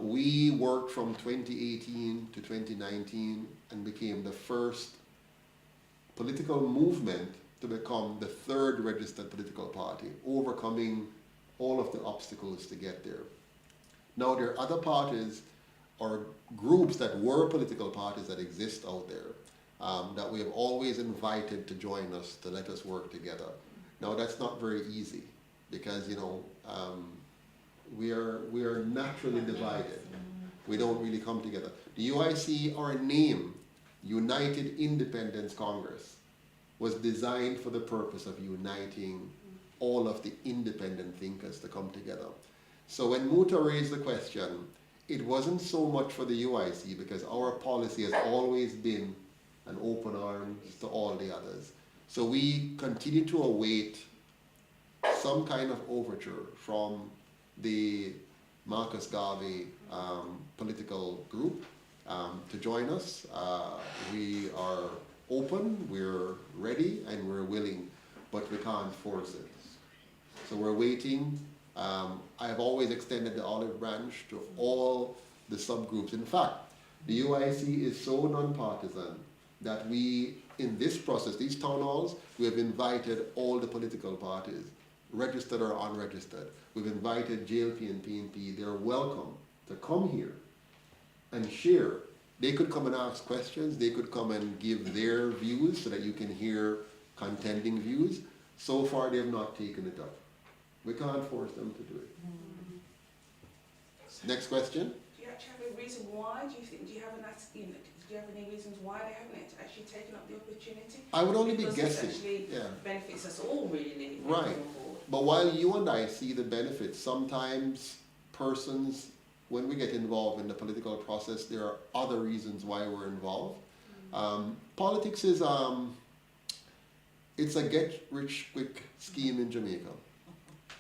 We worked from 2018 to 2019 and became the first political movement to become the 3rd registered political party, overcoming all of the obstacles to get there. Now there are other parties or groups that were political parties that exist out there that we have always invited to join us, to let us work together. Now that's not very easy because, you know, we are naturally divided. We don't really come together. The UIC, our name, United Independence Congress, was designed for the purpose of uniting all of the independent thinkers to come together. So when Muta raised the question, it wasn't so much for the UIC because our policy has always been an open arms to all the others. So we continue to await some kind of overture from the Marcus Garvey political group to join us. We are open, we're ready, and we're willing, but we can't force it. So we're waiting. I have always extended the olive branch to all the subgroups. In fact, the UIC is so nonpartisan that we, in this process, these town halls, we have invited all the political parties, registered or unregistered. We've invited JLP and PNP. They're welcome to come here and share. They could come and ask questions. They could come and give their views so that you can hear contending views. So far, they have not taken it up. We can't force them to do it. Next question.
Do you actually have a reason why? Do you have any reasons why they haven't actually taken up the opportunity?
I would only
because
be guessing.
It actually benefits us all, really.
Right. But while you and I see the benefits, sometimes persons, when we get involved in the political process, there are other reasons why we're involved. Politics is it's a get-rich-quick scheme in Jamaica.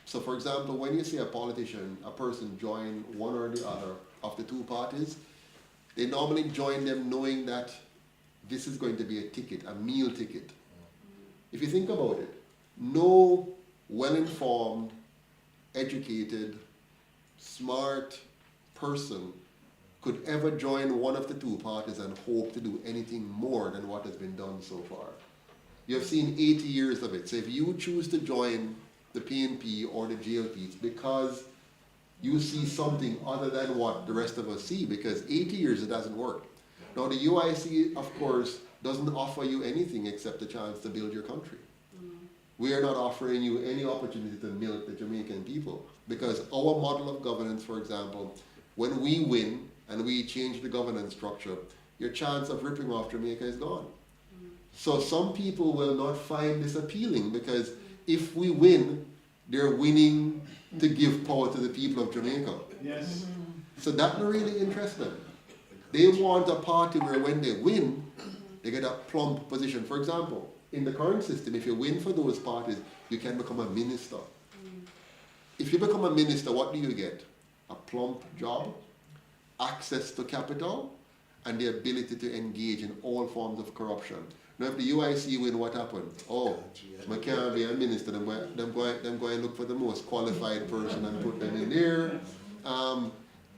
So, for example, when you see a politician, a person join one or the other of the two parties, they normally join them knowing that this is going to be a ticket, a meal ticket. If you think about it, no well-informed, educated, smart person could ever join one of the two parties and hope to do anything more than what has been done so far. You have seen 80 years of it. So if you choose to join the PNP or the GLP, it's because you see something other than what the rest of us see, because 80 years it doesn't work. Now the UIC, of course, doesn't offer you anything except a chance to build your country. We are not offering you any opportunity to milk the Jamaican people, because our model of governance, for example, when we win and we change the governance structure, your chance of ripping off Jamaica is gone. So some people will not find this appealing, because if we win, they're winning to give power to the people of Jamaica.
Yes.
So that don't really interest them. They want a party where when they win, they get a plump position. For example, in the current system, if you win for those parties, you can become a minister. If you become a minister, what do you get? A plump job, access to capital, and the ability to engage in all forms of corruption. Now, if the UIC win, what happens? Oh, I can't be a minister. Them go and look for the most qualified person and put them in there.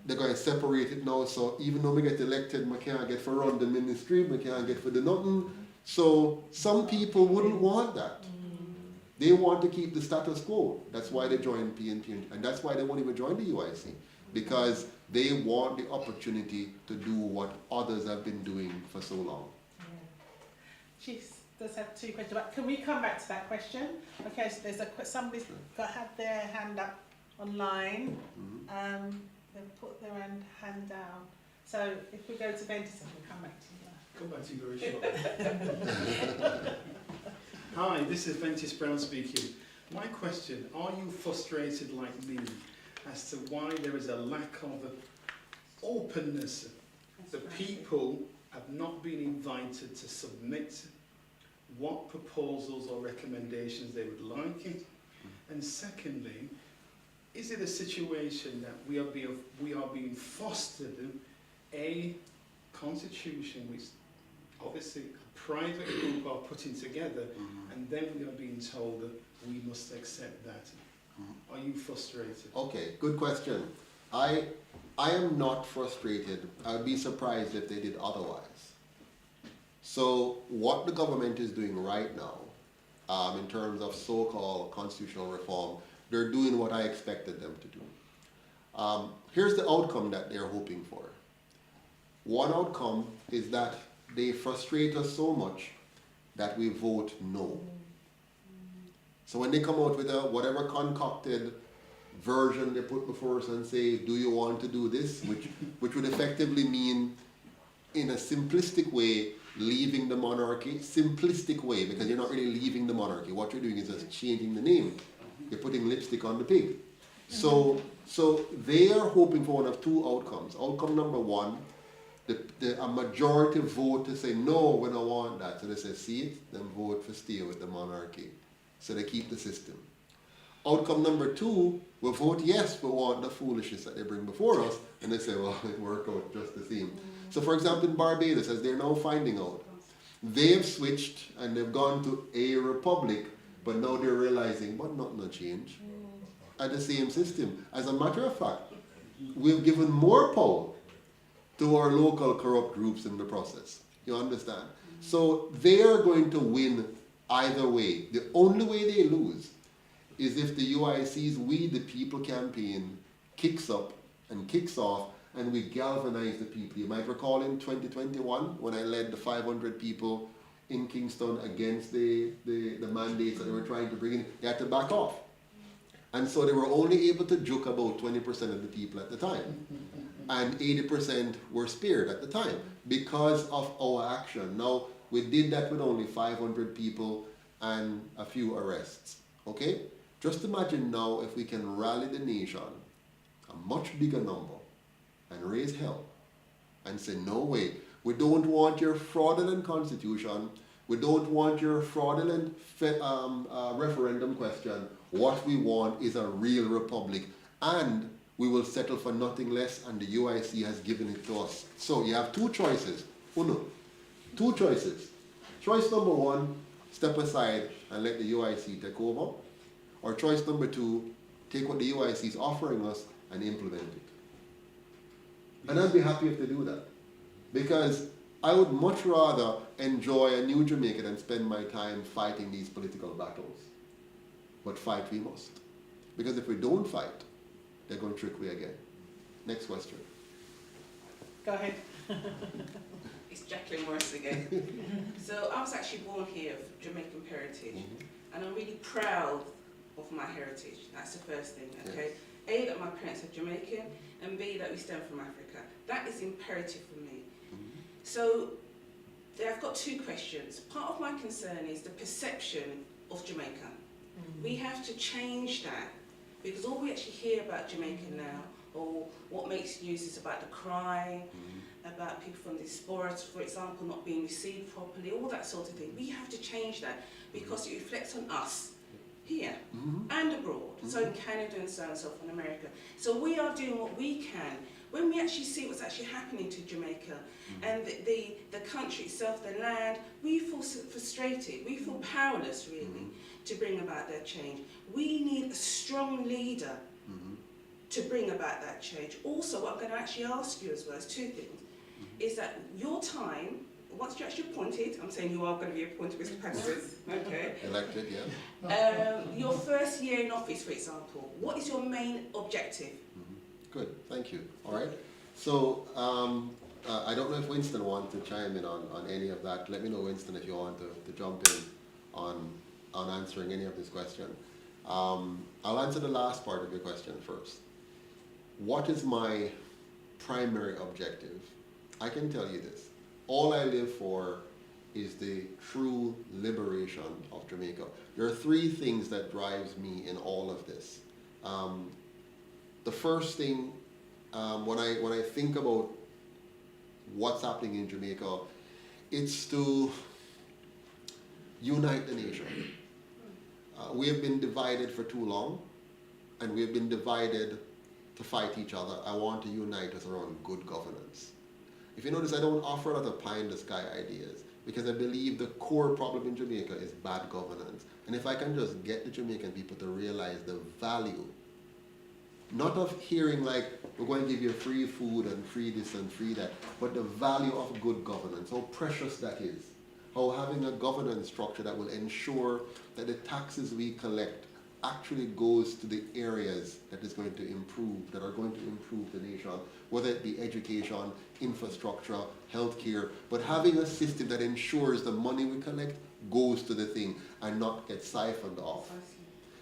They're going to separate it now, so even though we get elected, I can't get for run the ministry, I can't get for the nothing. So some people wouldn't want that. They want to keep the status quo. That's why they join PNP, and that's why they won't even join the UIC, because they want the opportunity to do what others have been doing for so long.
She does have two questions, but can we come back to that question? Okay, so there's somebody's had their hand up online. They've put their hand down. So if we go to Ventis, we'll come back to you.
Come back to you very shortly. Hi, this is Ventis Brown speaking. My question, are you frustrated like me as to why there is a lack of openness? The people have not been invited to submit what proposals or recommendations they would like. And secondly, is it a situation that we are being fostered a constitution which obviously a private group are putting together, and then we are being told that we must accept that? Are you frustrated?
Okay, good question. I am not frustrated. I would be surprised if they did otherwise. So what the government is doing right now, in terms of so-called constitutional reform, they're doing what I expected them to do. Here's the outcome that they're hoping for. One outcome is that they frustrate us so much that we vote no. So when they come out with whatever concocted version they put before us and say, do you want to do this? Which would effectively mean, in a simplistic way, leaving the monarchy. Simplistic way, because you're not really leaving the monarchy. What you're doing is just changing the name. You're putting lipstick on the pig. So they are hoping for one of two outcomes. Outcome number one, a majority vote to say, no, we don't want that. So they say, see it, then vote for stay with the monarchy. So they keep the system. Outcome number 2, we vote yes, we want the foolishness that they bring before us, and they say, well, it worked out just the same. So for example, in Barbados, as they're now finding out, they've switched and they've gone to a republic, but now they're realizing, but nothing will change. At the same system. As a matter of fact, we've given more power to our local corrupt groups in the process. You understand? So they are going to win either way. The only way they lose is if the UIC's We the People campaign kicks up and kicks off and we galvanize the people. You might recall in 2021 when I led the 500 people in Kingston against the mandates that they were trying to bring in, they had to back off. And so they were only able to juke about 20% of the people at the time. And 80% were spared at the time because of our action. Now, we did that with only 500 people and a few arrests. Okay? Just imagine now if we can rally the nation, a much bigger number, and raise hell and say, no way, we don't want your fraudulent constitution, we don't want your fraudulent referendum question. What we want is a real republic, and we will settle for nothing less, and the UIC has given it to us. So you have 2 choices. Uno. 2 choices. Choice number 1, step aside and let the UIC take over. Or choice number 2, take what the UIC is offering us and implement it. And I'd be happy if they do that. Because I would much rather enjoy a new Jamaica than spend my time fighting these political battles. But fight we must. Because if we don't fight, they're going to trick we again. Next question.
Go ahead.
It's Jacqueline Morris again. So I was actually born here of Jamaican heritage, and I'm really proud of my heritage. That's the first thing, okay? Yes. A, that my parents are Jamaican, and B, that we stem from Africa. That is imperative for me. So I've got 2 questions. Part of my concern is the perception of Jamaica. We have to change that, because all we actually hear about Jamaica now, or what makes news, is about the crime, about people from diaspora, for example, not being received properly, all that sort of thing. We have to change that, because it reflects on us here and abroad, so in Canada and so on and so forth, in America. So we are doing what we can. When we actually see what's actually happening to Jamaica and the country itself, the land, we feel frustrated, we feel powerless really to bring about that change. We need a strong leader to bring about that change. Also, what I'm going to actually ask you as well is 2 things. Is that your time, once you're actually appointed, I'm saying you are going to be appointed, Mr. Patterson, okay?
Elected, yeah.
Your first year in office, for example, what is your main objective?
Good, thank you. All right. So I don't know if Winston wants to chime in on any of that. Let me know, Winston, if you want to jump in on answering any of this question. I'll answer the last part of your question first. What is my primary objective? I can tell you this. All I live for is the true liberation of Jamaica. There are 3 things that drives me in all of this. The first thing, when I think about what's happening in Jamaica, it's to unite the nation. We have been divided for too long, and we have been divided to fight each other. I want to unite us around good governance. If you notice, I don't offer a lot of pie-in-the-sky ideas, because I believe the core problem in Jamaica is bad governance. And if I can just get the Jamaican people to realize the value, not of hearing like, we're going to give you free food and free this and free that, but the value of good governance, how precious that is. How having a governance structure that will ensure that the taxes we collect actually goes to the areas that is going to improve, that are going to improve the nation, whether it be education, infrastructure, healthcare, but having a system that ensures the money we collect goes to the thing and not get siphoned off.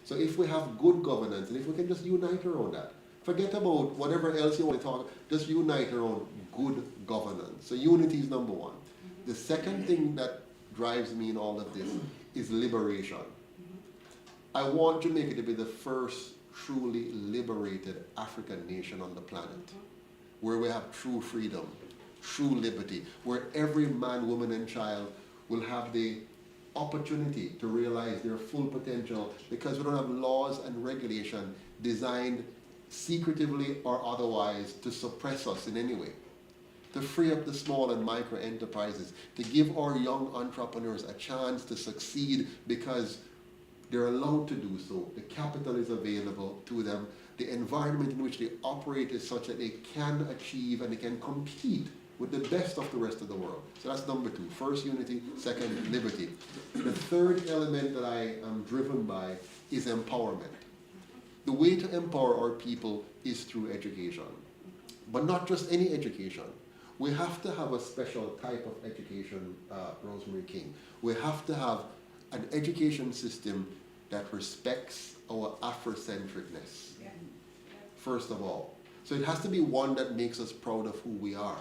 So if we have good governance, and if we can just unite around that, forget about whatever else you want to talk, just unite around good governance. So unity is number 1. The second thing that drives me in all of this is liberation. I want Jamaica to be the first truly liberated African nation on the planet, where we have true freedom, true liberty, where every man, woman, and child will have the opportunity to realize their full potential because we don't have laws and regulation designed secretively or otherwise to suppress us in any way. To free up the small and micro enterprises, to give our young entrepreneurs a chance to succeed because they're allowed to do so. The capital is available to them. The environment in which they operate is such that they can achieve and they can compete with the best of the rest of the world. So that's number 2. First, unity. Second, liberty. The third element that I am driven by is empowerment. The way to empower our people is through education. But not just any education. We have to have a special type of education, Rosemary King. We have to have an education system that respects our Afrocentricness, first of all. So it has to be one that makes us proud of who we are,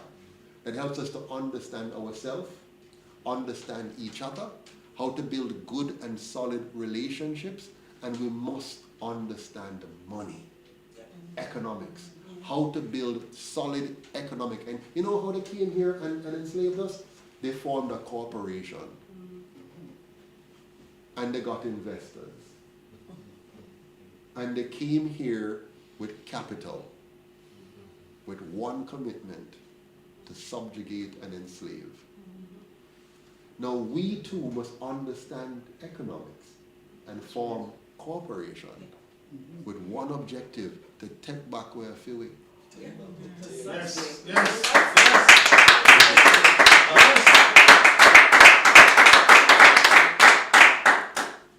that helps us to understand ourselves, understand each other, how to build good and solid relationships, and we must understand money, economics, how to build solid economic. And you know how they came here and enslaved us? They formed a corporation. And they got investors. And they came here with capital, with one commitment: to subjugate and enslave. Now we too must understand economics and form corporation with one objective: to take back where I feel it.
Yes,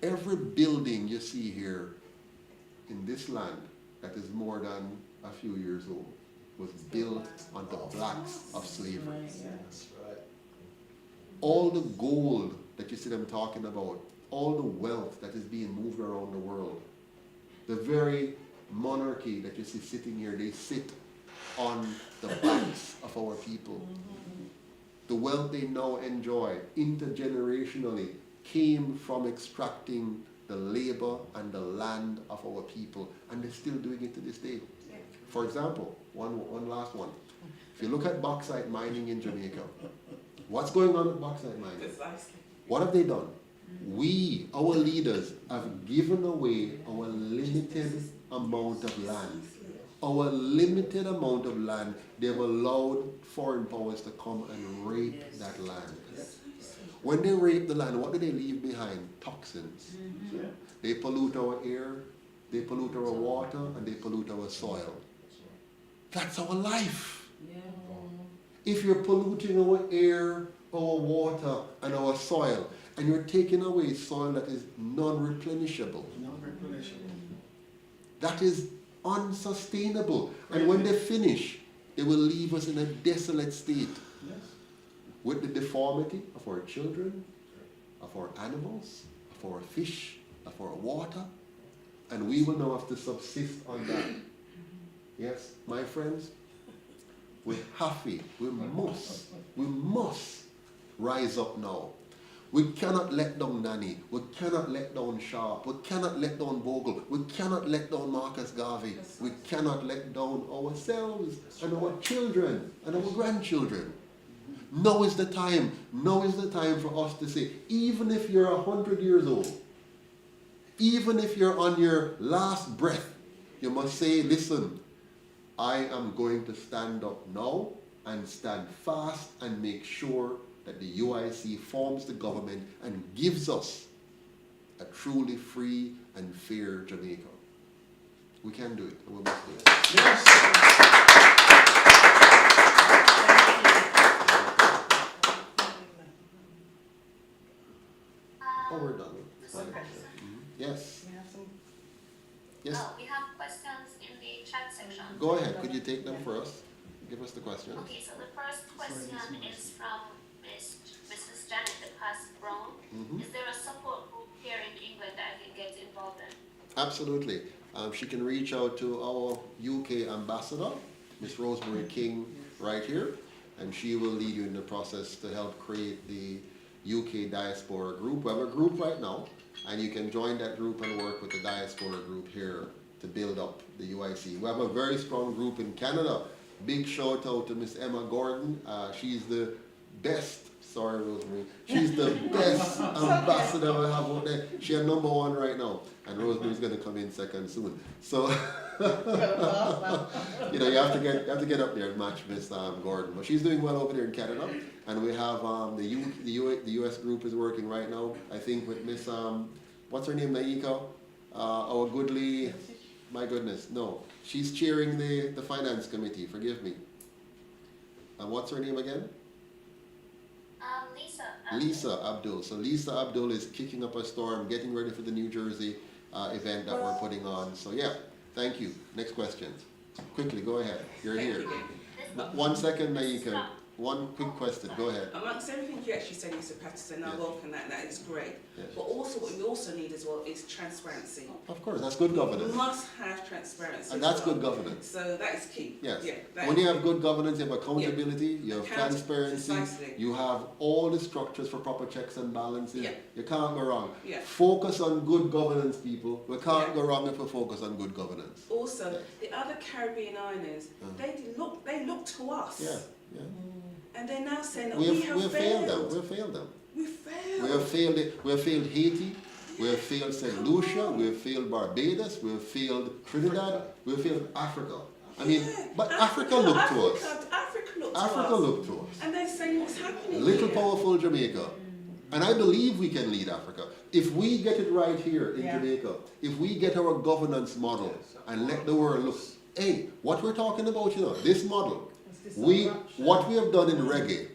Every building you see here in this land that is more than a few years old was built on the blacks of slavery.
That's right.
All the gold that you see them talking about, all the wealth that is being moved around the world, the very monarchy that you see sitting here, they sit on the backs of our people. The wealth they now enjoy intergenerationally came from extracting the labor and the land of our people, and they're still doing it to this day. For example, one last one. If you look at bauxite mining in Jamaica, what's going on with bauxite mining? What have they done? We, our leaders, have given away our limited amount of land. Our limited amount of land, they've allowed foreign powers to come and rape that land. When they rape the land, what do they leave behind? Toxins. They pollute our air, they pollute our water, and they pollute our soil. That's our life. If you're polluting our air, our water, and our soil, and you're taking away soil that is non-replenishable, that is unsustainable. And when they finish, they will leave us in a desolate state with the deformity of our children, of our animals, of our fish, of our water, and we will now have to subsist on that. Yes, my friends, we must rise up now. We cannot let down Nani. We cannot let down Sharp. We cannot let down Bogle. We cannot let down Marcus Garvey. We cannot let down ourselves and our children and our grandchildren. Now is the time. Now is the time for us to say, even if you're 100 years old, even if you're on your last breath, you must say, listen, I am going to stand up now and stand fast and make sure that the UIC forms the government and gives us a truly free and fair Jamaica. We can do it, and we must do it.
yes.
Oh, we're done. Yes. Yes.
We have questions in the chat section.
Go ahead. Could you take them for us? Give us the questions.
Okay, so the first question is from Mrs. Janet Brown. Is there a support group here in England that I can get involved in?
Absolutely. She can reach out to our UK ambassador, Miss Rosemary King, right here, and she will lead you in the process to help create the UK diaspora group. We have a group right now, and you can join that group and work with the diaspora group here to build up the UIC. We have a very strong group in Canada. Big shout out to Miss Emma Gordon. She's the best, sorry Rosemary, she's the best ambassador we have out there. She's number one right now, and Rosemary's going to come in second soon. So, you know, you have to get up there and match Miss Gordon. But she's doing well over there in Canada, and we have the US group is working right now. I think with Miss what's her name, Naika, our goodly, my goodness, no, she's chairing the finance committee. Forgive me. And what's her name again? Lisa Abdul. So Lisa Abdul is kicking up a storm, getting ready for the New Jersey event that we're putting on. So yeah, thank you. Next question. Quickly, go ahead. You're here. 1 second, Naika. One quick question. Go ahead.
Amongst everything you actually said, Mr. Patterson, I welcome that. That is great.
Yes.
But also, what we also need as well is transparency.
Of course, that's good governance.
We must have transparency.
And that's good governance.
So that is key.
Yes.
Yeah,
when you have good governance, you have accountability, you have transparency,
precisely.
you have all the structures for proper checks and balances.
Yeah.
You can't go wrong.
Yeah.
Focus on good governance, people. We can't go wrong if we focus on good governance.
Also, the other Caribbean islands, they look to us.
Yeah, yeah.
And they're now saying that
We have
failed
them. We have failed them.
We failed.
We have failed it. We have failed Haiti. We have failed St. Lucia. We have failed Barbados. We have failed Trinidad. We have failed Africa. I mean, but Africa looked to us.
Africa
looked to us.
And they're saying what's happening
Little
here?
powerful Jamaica. And I believe we can lead Africa. If we get it right here in Jamaica, if we get our governance model and let the world look, hey, what we're talking about, you know, this model, what we have done in reggae,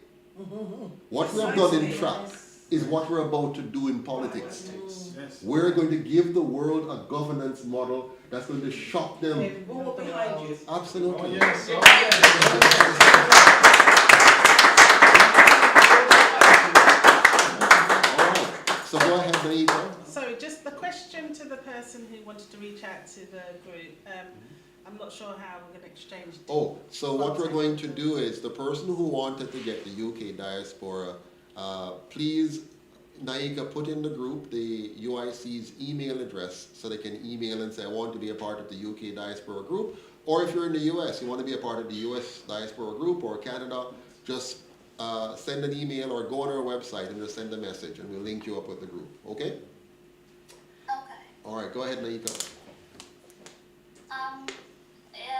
what we have done in trap, is what we're about to do in politics.
Yes.
We're going to give the world a governance model that's going to shock them.
We're all behind you.
Absolutely.
Oh, yes.
All right. So go ahead, Naika.
So just the question to the person who wanted to reach out to the group. I'm not sure how we're going to exchange.
Oh, so what we're going to do is the person who wanted to get the UK diaspora, please, Naika, put in the group the UIC's email address so they can email and say, I want to be a part of the UK diaspora group. Or if you're in the US, you want to be a part of the US diaspora group or Canada, just send an email or go on our website and just send a message and we'll link you up with the group. Okay?
Okay.
All right, go ahead, Naika.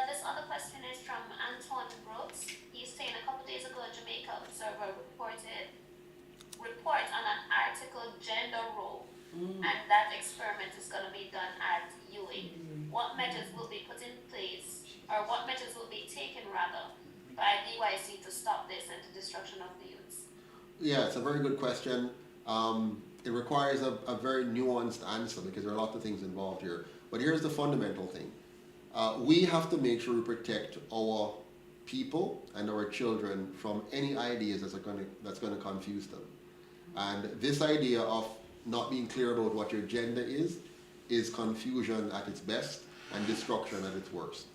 This other question is from Antoine Brooks. He's saying a couple days ago, Jamaica Observer report on an article gender role, and that experiment is going to be done at UA. What measures will be put in place, or what measures will be taken rather, by DYC to stop this and the destruction of the youths?
Yeah, it's a very good question. It requires a very nuanced answer because there are a lot of things involved here. But here's the fundamental thing. We have to make sure we protect our people and our children from any ideas that's going to confuse them. And this idea of not being clear about what your gender is confusion at its best and destruction at its worst.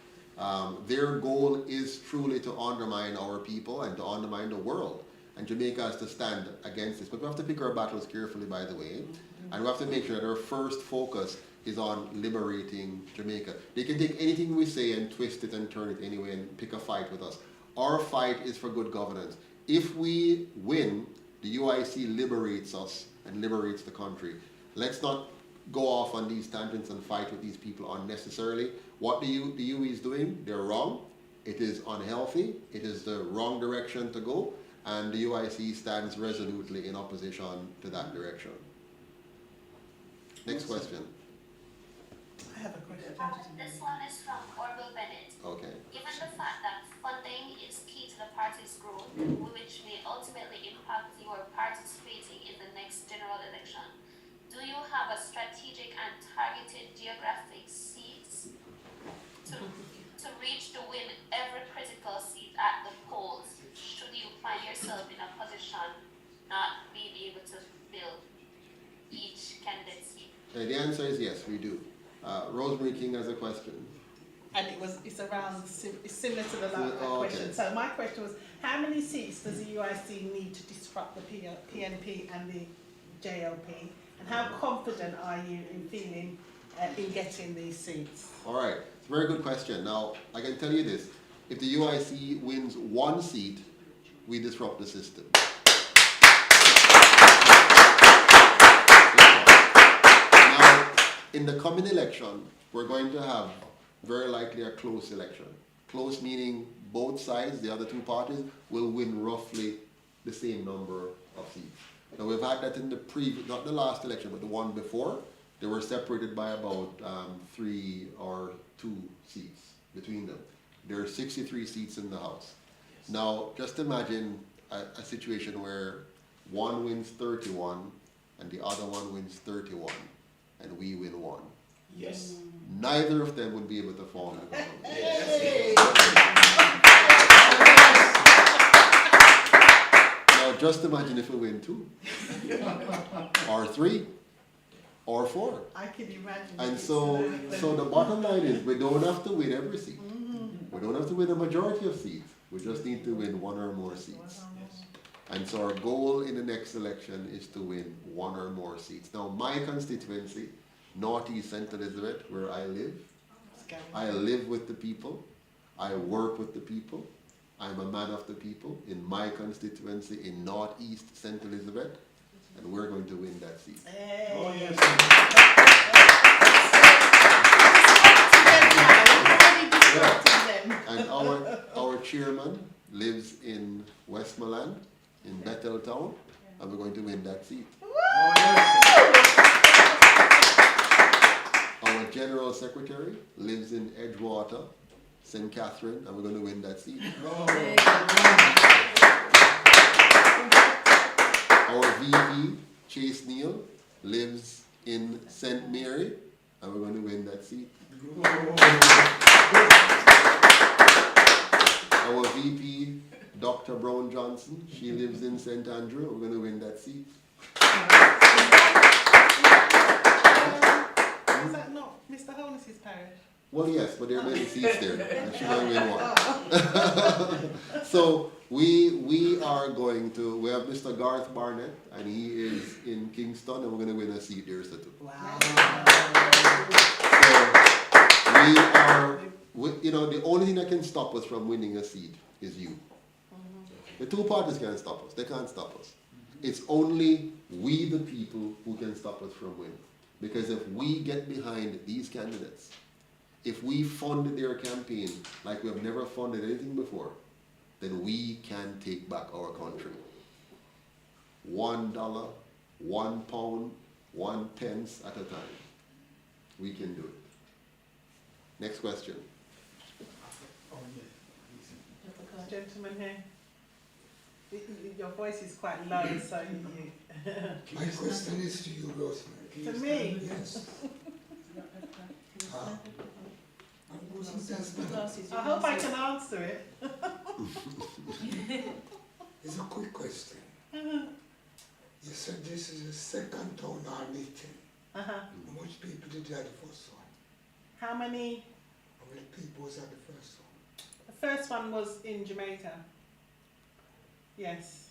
Their goal is truly to undermine our people and to undermine the world. And Jamaica has to stand against this. But we have to pick our battles carefully, by the way. And we have to make sure that our first focus is on liberating Jamaica. They can take anything we say and twist it and turn it anyway and pick a fight with us. Our fight is for good governance. If we win, the UIC liberates us and liberates the country. Let's not go off on these tangents and fight with these people unnecessarily. What the UE is doing, they're wrong. It is unhealthy. It is the wrong direction to go. And the UIC stands resolutely in opposition to that direction. Next question.
I have a question.
This one is from Orville Bennett.
Okay.
Given the fact that funding is key to the party's growth, which may ultimately impact your participating in the next general election, do you have a strategic and targeted geographic seats to reach to win every critical seat at the polls, should you find yourself in a position not being able to fill each candidate seat?
The answer is yes, we do. Rosemary King has a question.
And it's similar to the last question.
Okay.
So my question was, how many seats does the UIC need to disrupt the PNP and the JLP? And how confident are you in feeling in getting these seats?
All right, it's a very good question. Now, I can tell you this. If the UIC wins one seat, we disrupt the system. in the coming election, we're going to have very likely a close election. Close meaning both sides, the other two parties, will win roughly the same number of seats. Now we've had that in the previous, not the last election, but the one before. They were separated by about 3 or 2 seats between them. There are 63 seats in the House. Now, just imagine a situation where one wins 31 and the other one wins 31 and we win 1.
Yes.
Neither of them would be able to form the government.
Yes.
Now, just imagine if we win 2 or 3 or 4.
I can imagine.
And so the bottom line is we don't have to win every seat. We don't have to win a majority of seats. We just need to win 1 or more seats. And so our goal in the next election is to win 1 or more seats. Now my constituency, Northeast St. Elizabeth, where I live with the people. I work with the people. I'm a man of the people in my constituency in Northeast St. Elizabeth. And we're going to win that seat.
Hey.
Oh, yes.
Yeah. And our chairman lives in Westmoreland, in Bethel Town, and we're going to win that seat.
Oh, yes.
Our general secretary lives in Edgewater, St. Catherine, and we're going to win that seat. Our VP, Chase Neal, lives in St. Mary, and we're going to win that seat. Our VP, Dr. Brown Johnson, she lives in St. Andrew, we're going to win that seat.
Is that not Mr. Holness's parish?
Well, yes, but there are many seats there, and she's going to win 1. So we are going to, we have Mr. Garth Barnett, and he is in Kingston, and we're going to win a seat there, so too.
Wow.
So you know, the only thing that can stop us from winning a seat is you. The two parties can't stop us. They can't stop us. It's only we, the people, who can stop us from winning. Because if we get behind these candidates, if we fund their campaign like we have never funded anything before, then we can take back our country. $1, £1, 1 pence at a time. We can do it. Next question.
Oh, yeah.
Gentleman here. Your voice is quite low, so you.
My question is to you, Rosemary.
To me?
Yes.
I hope I can answer it.
It's a quick question. You said this is the second town hall meeting. How much people did you have the first one?
How many?
How many people was at the first one?
The first one was in Jamaica. Yes.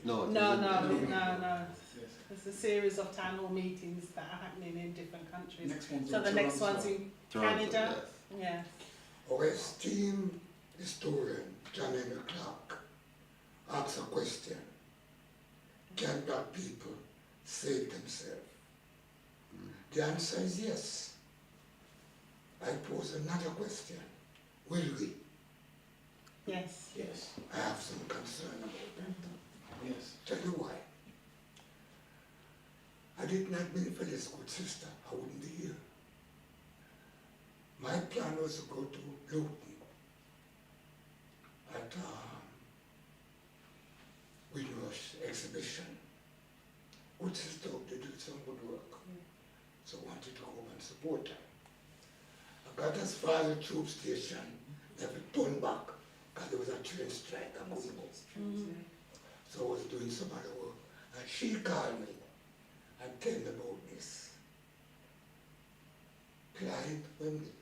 No.
No. There's a series of town hall meetings that are happening in different countries. So the next one's in Canada. Yeah.
Our esteemed historian, John Henry Clark, asks a question. Can black people save themselves? The answer is yes. I pose another question. Will we?
Yes.
Yes.
I have some concern about that.
Yes.
Tell you why. Had it not been for this good sister, I wouldn't be here. My plan was to go to Luton at Windrush exhibition. Good sister they did some good work. So I wanted to go and support her. I got as far as the tube station, never turned back because there was a train strike. I couldn't go. So I was doing some other work. And she called me and tell me about this. Clyde Wembley.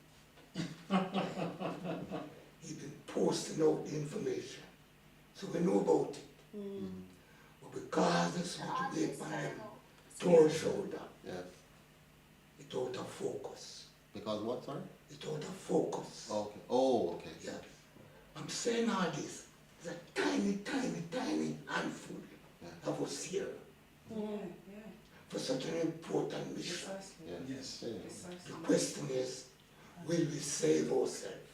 He'd been posting out the information. So we know about it. But because there's so much weight on him, tall shoulder, it out of focus.
Because what, sorry?
It out of focus.
Okay. Oh, okay.
Yeah. I'm saying all this. It's a tiny handful of us here. for such an important mission.
Precisely.
Yeah.
Yes.
Yeah.
The
Precisely.
question is, will we save ourselves?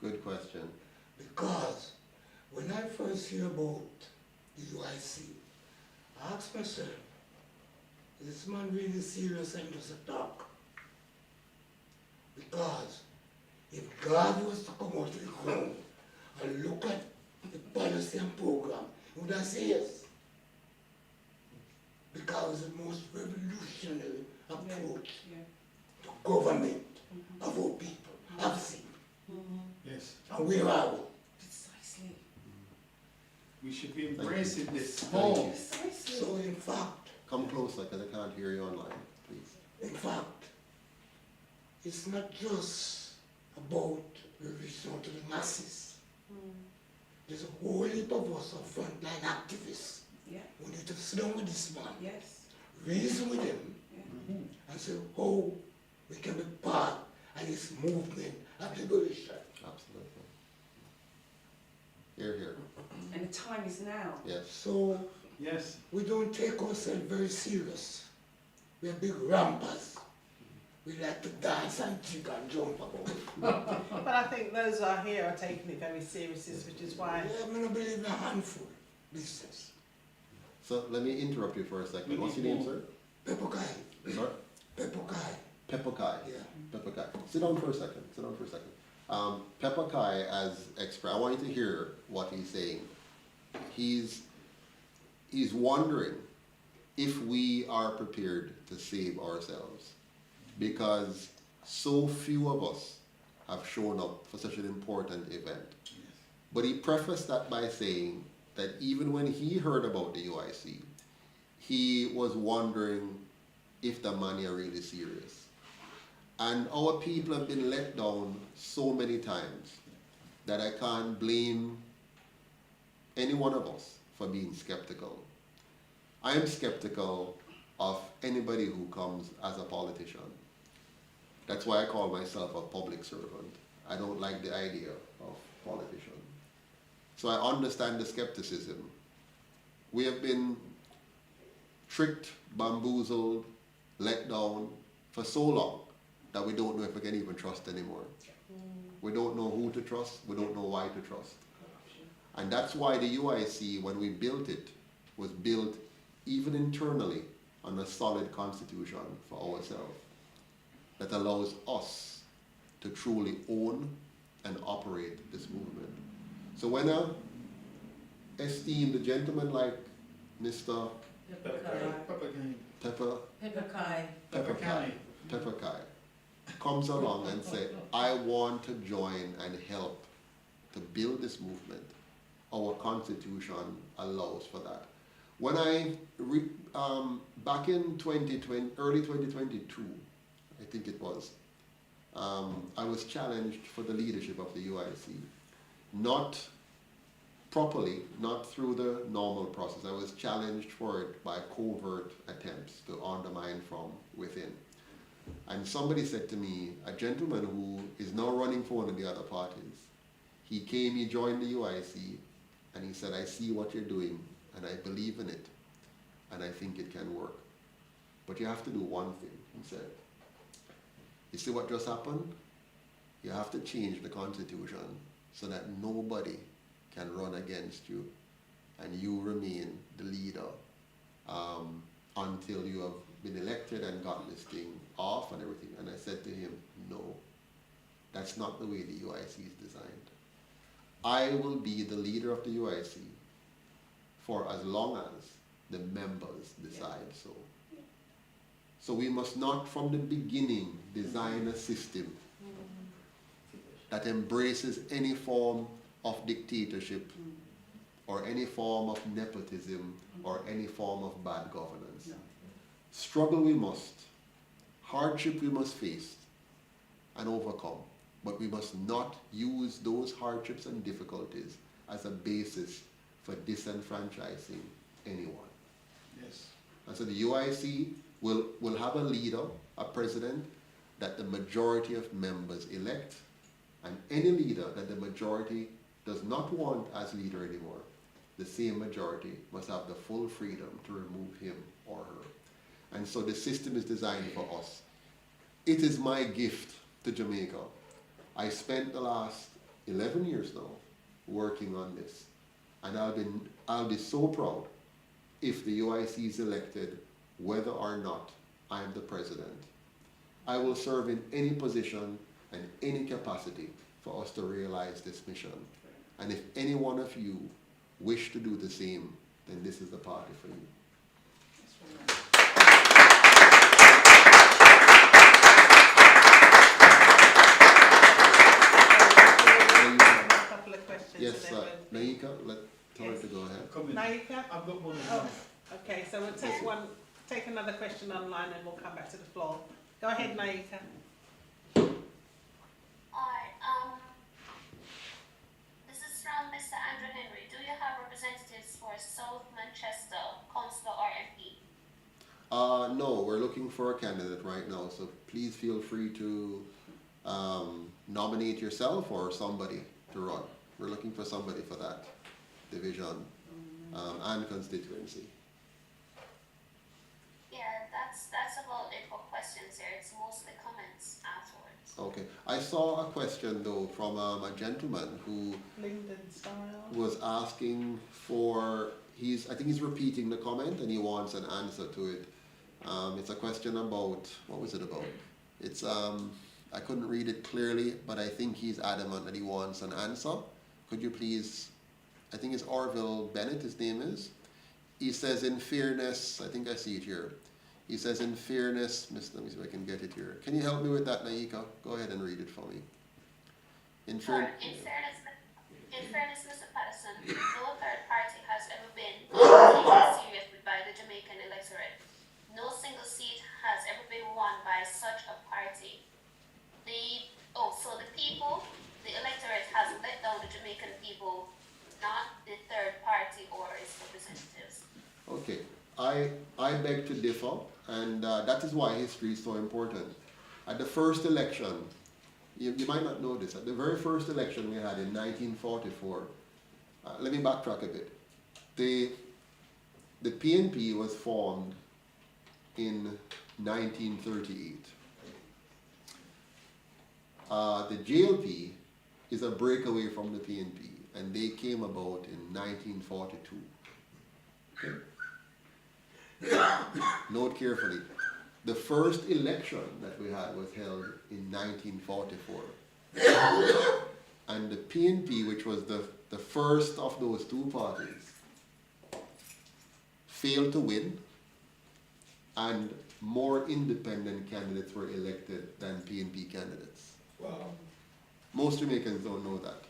Good question.
Because when I first hear about the UIC, I asked myself, is this man really serious and just a talk? Because if God was to come out to the ground and look at the policy and program, he would have said yes. Because the most revolutionary approach
Yeah.
to government of our people have seen.
Yes.
And where are we?
Precisely.
We should be embracing this.
Thank you.
Precisely.
So in fact,
Come closer because I can't hear you online, please.
in fact, it's not just about reaching out to the masses. There's a whole heap of us of frontline activists.
Yeah.
We need to sit down with this man,
Yes.
reason with him,
Yeah.
and say how we can be part of this movement of liberation.
Absolutely. Here, here.
And the time is now.
Yes.
So
Yes.
we don't take ourselves very serious. We're big rampers. We like to dance and jig and jump about.
But I think those who are here are taking it very seriously, which is why.
Yeah, I don't believe in a handful business.
So let me interrupt you for a second.
We
What's your
need
name,
more.
sir?
Pepperkai.
Sorry?
Pepperkai.
Pepper Kai.
Yeah.
Pepper Kai. Sit down for a second. Sit down for a second. Pepper Kai, as I want you to hear what he's saying. He's wondering if we are prepared to save ourselves, because so few of us have shown up for such an important event. But he prefaced that by saying that even when he heard about the UIC, he was wondering if the money are really serious. And our people have been let down so many times that I can't blame any one of us for being skeptical. I am skeptical of anybody who comes as a politician. That's why I call myself a public servant. I don't like the idea of politician. So I understand the skepticism. We have been tricked, bamboozled, let down for so long that we don't know if we can even trust anymore. We don't know who to trust, we don't know why to trust. And that's why the UIC, when we built it, was built even internally on a solid constitution for ourselves that allows us to truly own and operate this movement. So when a esteemed gentleman like Mr. Pepper Kai comes along and say, I want to join and help to build this movement, our constitution allows for that. When back in 2020, early 2022, I think it was, I was challenged for the leadership of the UIC. Not properly, not through the normal process. I was challenged for it by covert attempts to undermine from within. And somebody said to me, a gentleman who is now running for one of the other parties, he came, he joined the UIC, and he said, I see what you're doing, and I believe in it, and I think it can work. But you have to do one thing, he said. You see what just happened? You have to change the constitution so that nobody can run against you, and you remain the leader until you have been elected and got this thing off and everything. And I said to him, no, that's not the way the UIC is designed. I will be the leader of the UIC for as long as the members decide so. So we must not from the beginning design a system that embraces any form of dictatorship or any form of nepotism or any form of bad governance. Struggle we must, hardship we must face and overcome, but we must not use those hardships and difficulties as a basis for disenfranchising anyone.
Yes.
And so the UIC will have a leader, a president, that the majority of members elect, and any leader that the majority does not want as leader anymore, the same majority must have the full freedom to remove him or her. And so the system is designed for us. It is my gift to Jamaica. I spent the last 11 years now working on this. And I'll be so proud if the UIC is elected, whether or not I am the president. I will serve in any position and any capacity for us to realize this mission. And if any one of you wish to do the same, then this is the party for you.
A couple of questions.
Yes,
and then we'll-
Naika, tell her to go ahead.
Come in.
Naika?
I've got one.
Oh, okay, so we'll take another question online and we'll come back to the floor. Go ahead, Naika.
Alright, this is from Mr. Andrew Henry. Do you have representatives for South Manchester, councillor or MP?
No, we're looking for a candidate right now, so please feel free to nominate yourself or somebody to run. We're looking for somebody for that division and constituency.
Yeah, that's about it for questions here. It's mostly comments afterwards.
Okay, I saw a question though from a gentleman who
Lyndon Style.
was asking for, I think he's repeating the comment and he wants an answer to it. It's a question about, what was it about? It's, I couldn't read it clearly, but I think he's adamant that he wants an answer. Could you please, I think it's Orville Bennett, his name is. He says, in fairness, I think I see it here. He says, in fairness, let me see if I can get it here. Can you help me with that, Naika? Go ahead and read it for me. In fairness,
Mr. Patterson, no third party has ever been taken seriously by the Jamaican electorate. No single seat has ever been won by such a party. So the people, the electorate has let down the Jamaican people, not the third party or its representatives.
okay, I beg to differ, and that is why history is so important. At the first election, you might not know this, at the very first election we had in 1944, let me backtrack a bit. The PNP was formed in 1938. The JLP is a breakaway from the PNP, and they came about in 1942. Okay. Note carefully, the first election that we had was held in 1944. And the PNP, which was the first of those two parties, failed to win, and more independent candidates were elected than PNP candidates.
Wow.
Most Jamaicans don't know that.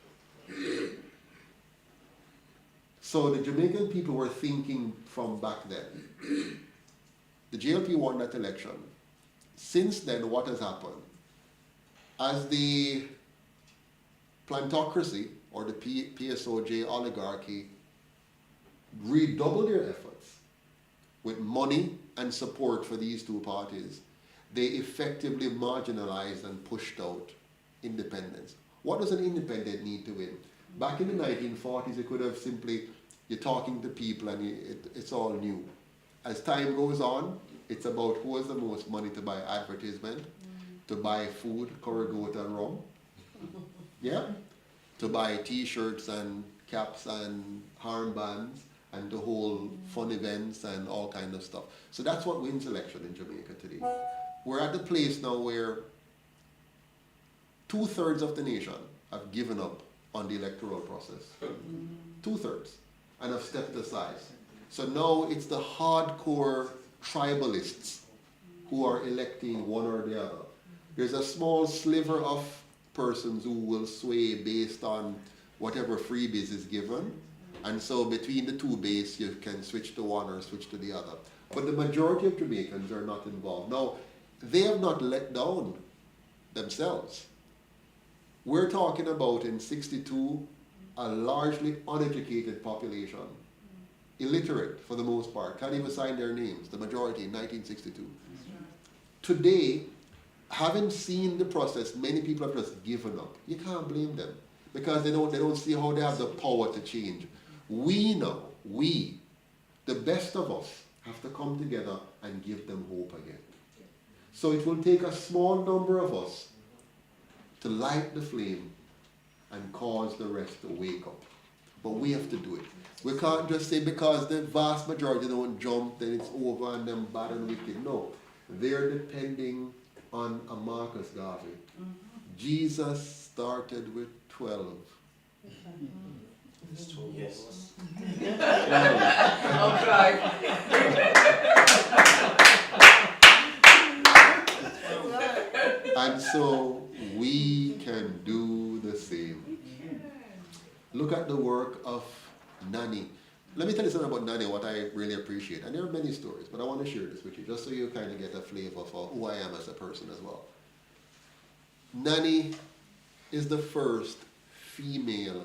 So the Jamaican people were thinking from back then. The JLP won that election. Since then, what has happened? As the plantocracy, or the PSOJ oligarchy, redoubled their efforts with money and support for these two parties, they effectively marginalized and pushed out independence. What does an independent need to win? Back in the 1940s, it could have simply, you're talking to people and it's all new. As time goes on, it's about who has the most money to buy advertisement, to buy food, corrugate and rum, yeah? To buy t-shirts and caps and armbands and to hold fun events and all kind of stuff. So that's what wins election in Jamaica today. We're at the place now where 2/3 of the nation have given up on the electoral process. 2/3, and have stepped aside. So now it's the hardcore tribalists who are electing one or the other. There's a small sliver of persons who will sway based on whatever freebies is given. And so between the two bases, you can switch to one or switch to the other. But the majority of Jamaicans are not involved. Now, they have not let down themselves. We're talking about in 62, a largely uneducated population. Illiterate for the most part, can't even sign their names, the majority in 1962. Today, having seen the process, many people have just given up. You can't blame them because they don't see how they have the power to change. We know, the best of us, have to come together and give them hope again. So it will take a small number of us to light the flame and cause the rest to wake up. But we have to do it. We can't just say because the vast majority don't jump, then it's over and them bad and wicked. No. They're depending on a Marcus Garvey. Jesus started with 12.
Yes.
I'll try.
And so we can do the same. Look at the work of Nani. Let me tell you something about Nani, what I really appreciate. And there are many stories, but I want to share this with you, just so you kind of get a flavor for who I am as a person as well. Nani is the first female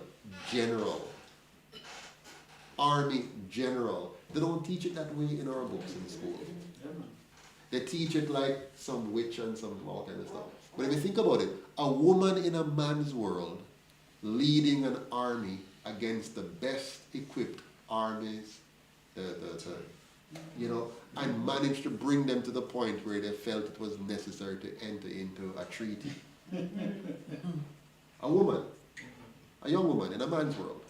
general, army general. They don't teach it that way in our books in school. They teach it like some witch and some all kind of stuff. But if you think about it, a woman in a man's world leading an army against the best equipped armies, and managed to bring them to the point where they felt it was necessary to enter into a treaty. A woman, a young woman in a man's world.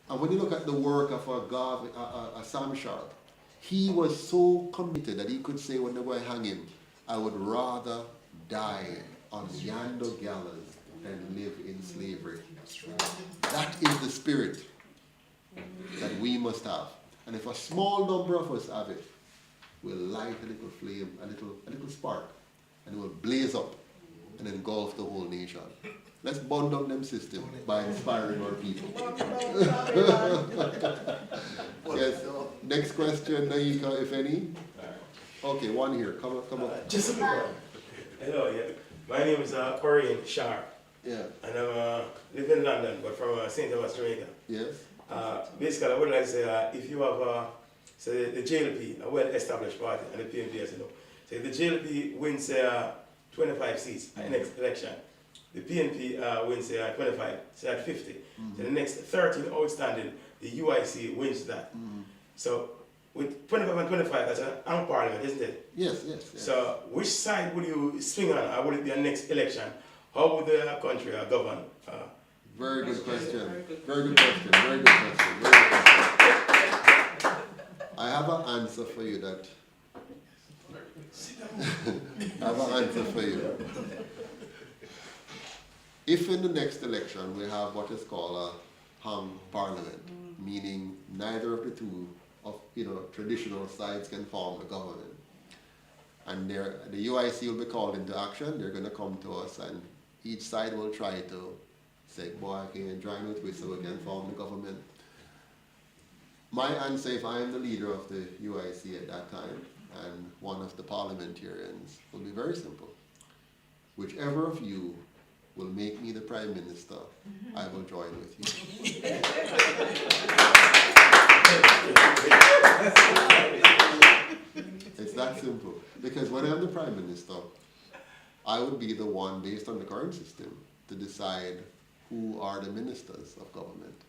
And when you look at the work of a Sam Sharp, he was so committed that he could say when they were hanging, I would rather die on yonder gallows than live in slavery. That is the spirit that we must have. And if a small number of us have it, we'll light a little flame, a little spark, and it will blaze up and engulf the whole nation. Let's bond down them system by inspiring our people. Yes. Next question, Naika, if any. Okay, one here. Come up.
Just a quick one. Hello, yeah. My name is Orion Sharp.
Yeah.
And I live in London, but from St. Thomas, Jamaica.
Yes.
Basically, I would like to say, if you have, say, the JLP, a well-established party, and the PNP, as you know, say the JLP wins 25 seats at the next election. The PNP wins 25, say at 50. So the next 13 outstanding, the UIC wins that. So with 25 and 25, that's an armed parliament, isn't it?
Yes.
So which side would you swing on? Or would it be a next election? How would the country govern?
Very good question. I have an answer for you that. I have an answer for you. If in the next election we have what is called a hung parliament, meaning neither of the two of traditional sides can form the government, and the UIC will be called into action, they're going to come to us and each side will try to say, boy, I can join with me so we can form the government. My answer, if I am the leader of the UIC at that time and one of the parliamentarians, will be very simple. Whichever of you will make me the Prime Minister, I will join with you. It's that simple. Because when I'm the Prime Minister, I would be the one, based on the current system, to decide who are the ministers of government.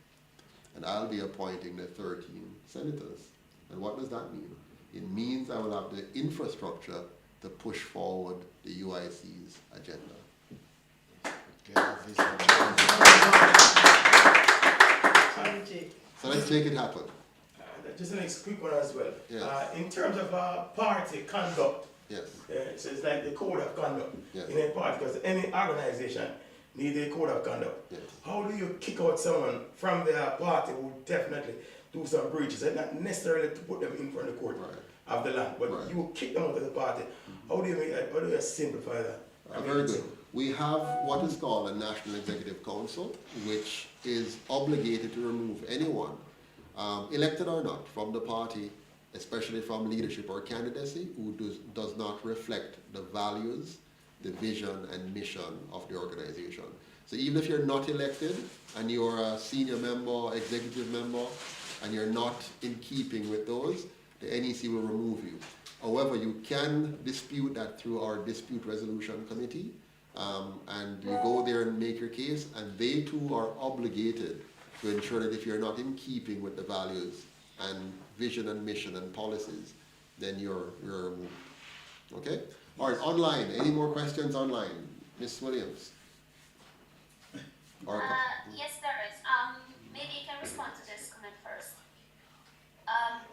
And I'll be appointing the 13 senators. And what does that mean? It means I will have the infrastructure to push forward the UIC's agenda. So let's make it happen.
Just the next quick one as well.
Yes.
In terms of party conduct,
Yes.
So it's like the code of conduct
Yes.
in a party, because any organization needs a code of conduct.
Yes.
How do you kick out someone from their party who definitely do some breaches, and not necessarily to put them in front of the court of the land, but you kick them out of the party? How do you simplify that?
Very good. We have what is called a National Executive Council, which is obligated to remove anyone, elected or not, from the party, especially from leadership or candidacy, who does not reflect the values, the vision and mission of the organization. So even if you're not elected and you're a senior member, executive member, and you're not in keeping with those, the NEC will remove you. However, you can dispute that through our dispute resolution committee, and you go there and make your case, and they too are obligated to ensure that if you're not in keeping with the values and vision and mission and policies, then you're removed. Okay? All right, online. Any more questions online? Miss Williams?
Yes, there is. Maybe you can respond to this comment first.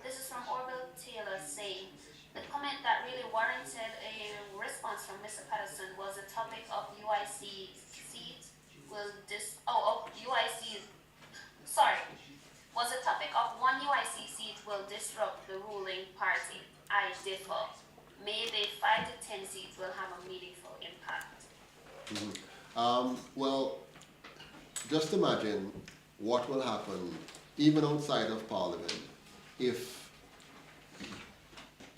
This is from Orville Taylor saying, the comment that really warranted a response from Mr. Patterson was the topic of UIC seat will was the topic of one UIC seat will disrupt the ruling party. I differ. Maybe 5 to 10 seats will have a meaningful impact.
Well, just imagine what will happen even outside of Parliament if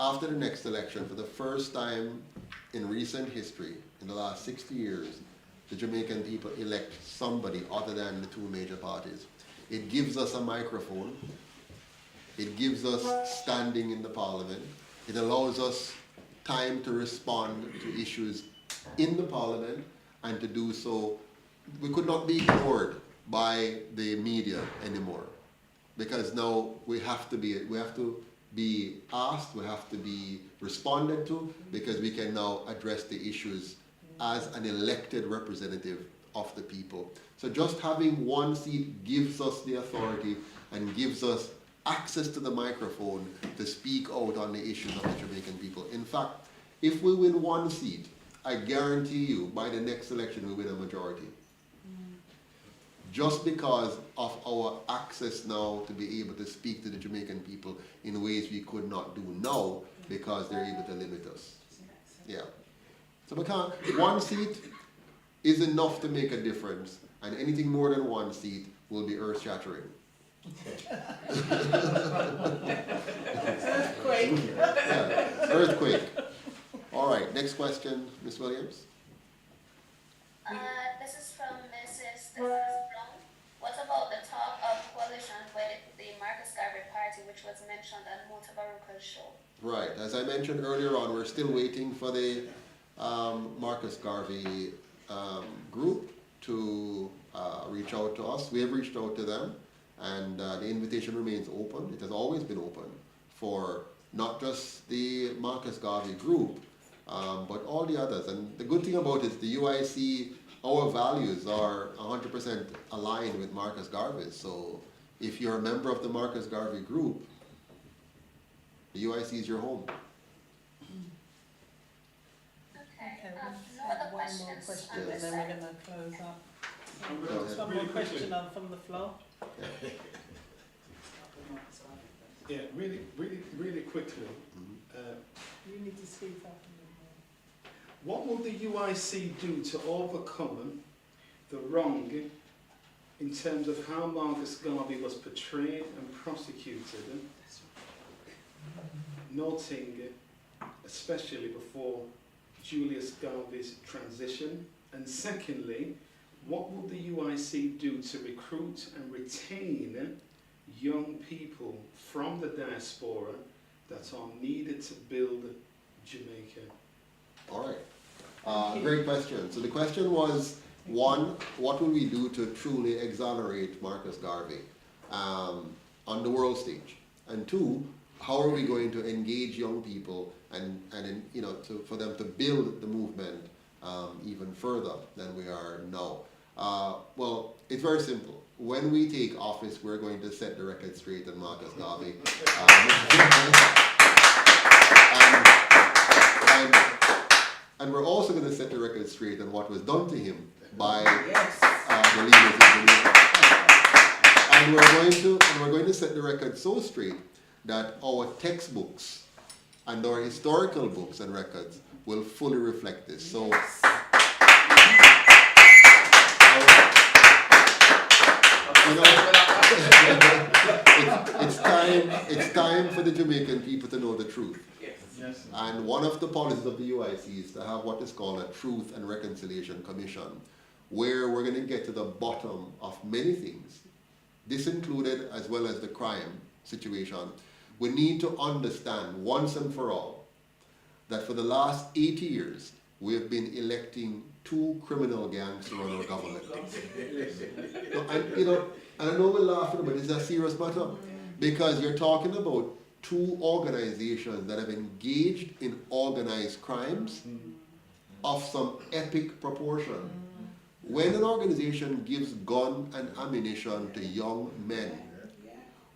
after the next election, for the first time in recent history, in the last 60 years, the Jamaican people elect somebody other than the two major parties. It gives us a microphone. It gives us standing in the Parliament. It allows us time to respond to issues in the Parliament, and to do so, we could not be ignored by the media anymore, because now we have to be asked, we have to be responded to, because we can now address the issues as an elected representative of the people. So just having one seat gives us the authority and gives us access to the microphone to speak out on the issues of the Jamaican people. In fact, if we win one seat, I guarantee you by the next election we win a majority. Just because of our access now to be able to speak to the Jamaican people in ways we could not do now, because they're able to limit us. Yeah. So we can't, one seat is enough to make a difference, and anything more than one seat will be earth-shattering.
Earthquake.
Yeah, earthquake. All right, next question, Ms. Williams.
This is from Mrs. Brown. What about the talk of coalition with the Marcus Garvey Party, which was mentioned on Mutabaruka's show?
Right, as I mentioned earlier on, we're still waiting for the Marcus Garvey group to reach out to us. We have reached out to them, and the invitation remains open. It has always been open for not just the Marcus Garvey group, but all the others. And the good thing about it is the UIC, our values are 100% aligned with Marcus Garvey's. So if you're a member of the Marcus Garvey group, the UIC is your home.
Okay. No
One
other
more
questions
question,
on
and
this
then we're
side?
going to close up.
Go
Just
ahead.
one more question on from the floor.
Yeah, really quickly.
You need to speak up.
What will the UIC do to overcome the wrong in terms of how Marcus Garvey was portrayed and prosecuted, noting especially before Julius Garvey's transition? And secondly, what will the UIC do to recruit and retain young people from the diaspora that are needed to build Jamaica?
All right. Great question. So the question was, one, what will we do to truly exonerate Marcus Garvey on the world stage? And two, how are we going to engage young people and for them to build the movement even further than we are now? Well, it's very simple. When we take office, we're going to set the record straight on Marcus Garvey. And we're also going to set the record straight on what was done to him by the leaders of Jamaica. And we're going to set the record so straight that our textbooks and our historical books and records will fully reflect this. So it's time for the Jamaican people to know the truth.
Yes.
And one of the policies of the UIC is to have what is called a Truth and Reconciliation Commission, where we're going to get to the bottom of many things, this included as well as the crime situation. We need to understand once and for all that for the last 80 years, we have been electing 2 criminal gangs to run our government. And I know we're laughing, but it's a serious matter. Because you're talking about two organizations that have engaged in organized crimes of some epic proportion. When an organization gives gun and ammunition to young men,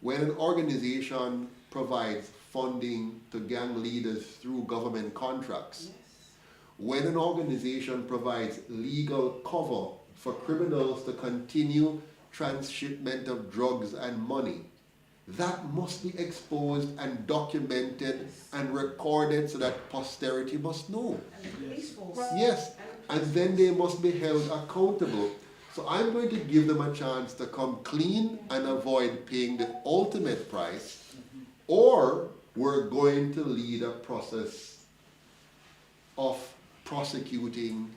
when an organization provides funding to gang leaders through government contracts, when an organization provides legal cover for criminals to continue transshipment of drugs and money, that must be exposed and documented and recorded so that posterity must know.
And the police force.
Yes, and then they must be held accountable. So I'm going to give them a chance to come clean and avoid paying the ultimate price, or we're going to lead a process of prosecuting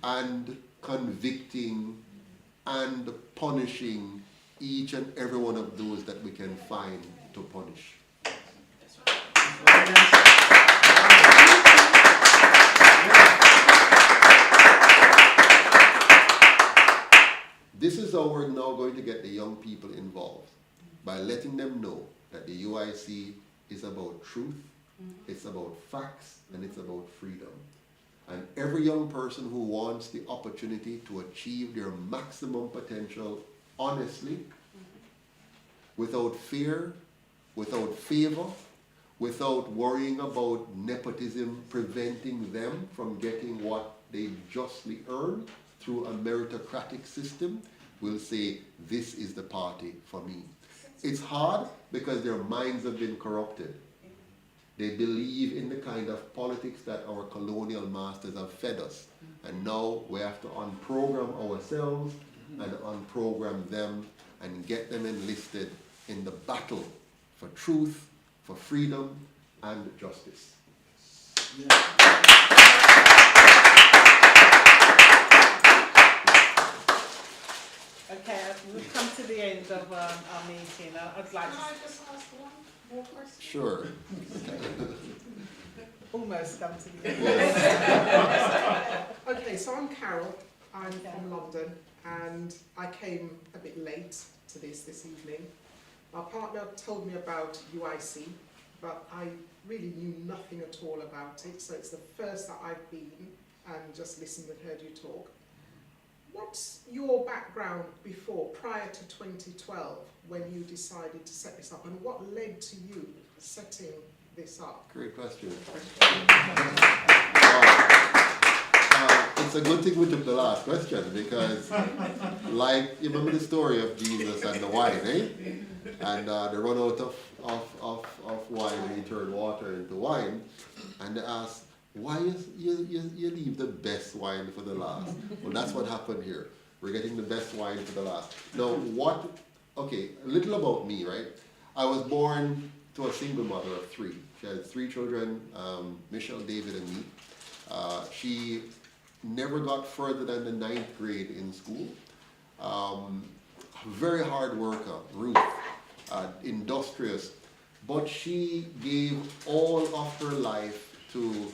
and convicting and punishing each and every one of those that we can find to punish. This is how we're now going to get the young people involved, by letting them know that the UIC is about truth, it's about facts, and it's about freedom. And every young person who wants the opportunity to achieve their maximum potential honestly, without fear, without favor, without worrying about nepotism preventing them from getting what they justly earn through a meritocratic system, will say, this is the party for me. It's hard because their minds have been corrupted. They believe in the kind of politics that our colonial masters have fed us. And now we have to unprogram ourselves and unprogram them and get them enlisted in the battle for truth, for freedom, and justice.
Okay, we've come to the end of our meeting. I'd like
Can I just ask one more question?
Sure.
almost come to the end.
Okay, so I'm Carol. I'm from London, and I came a bit late to this evening. My partner told me about UIC, but I really knew nothing at all about it, so it's the first that I've been and just listened and heard you talk. What's your background prior to 2012, when you decided to set this up, and what led to you setting this up?
Great question. It's a good thing we took the last question, because like, you remember the story of Jesus and the wine, eh? And they run out of wine, and he turned water into wine, and they asked, why you leave the best wine for the last? Well, that's what happened here. We're getting the best wine for the last. Now, okay, a little about me, right? I was born to a single mother of three. She had three children, Michelle, David, and me. She never got further than the 9th grade in school. Very hard worker, Ruth, industrious, but she gave all of her life to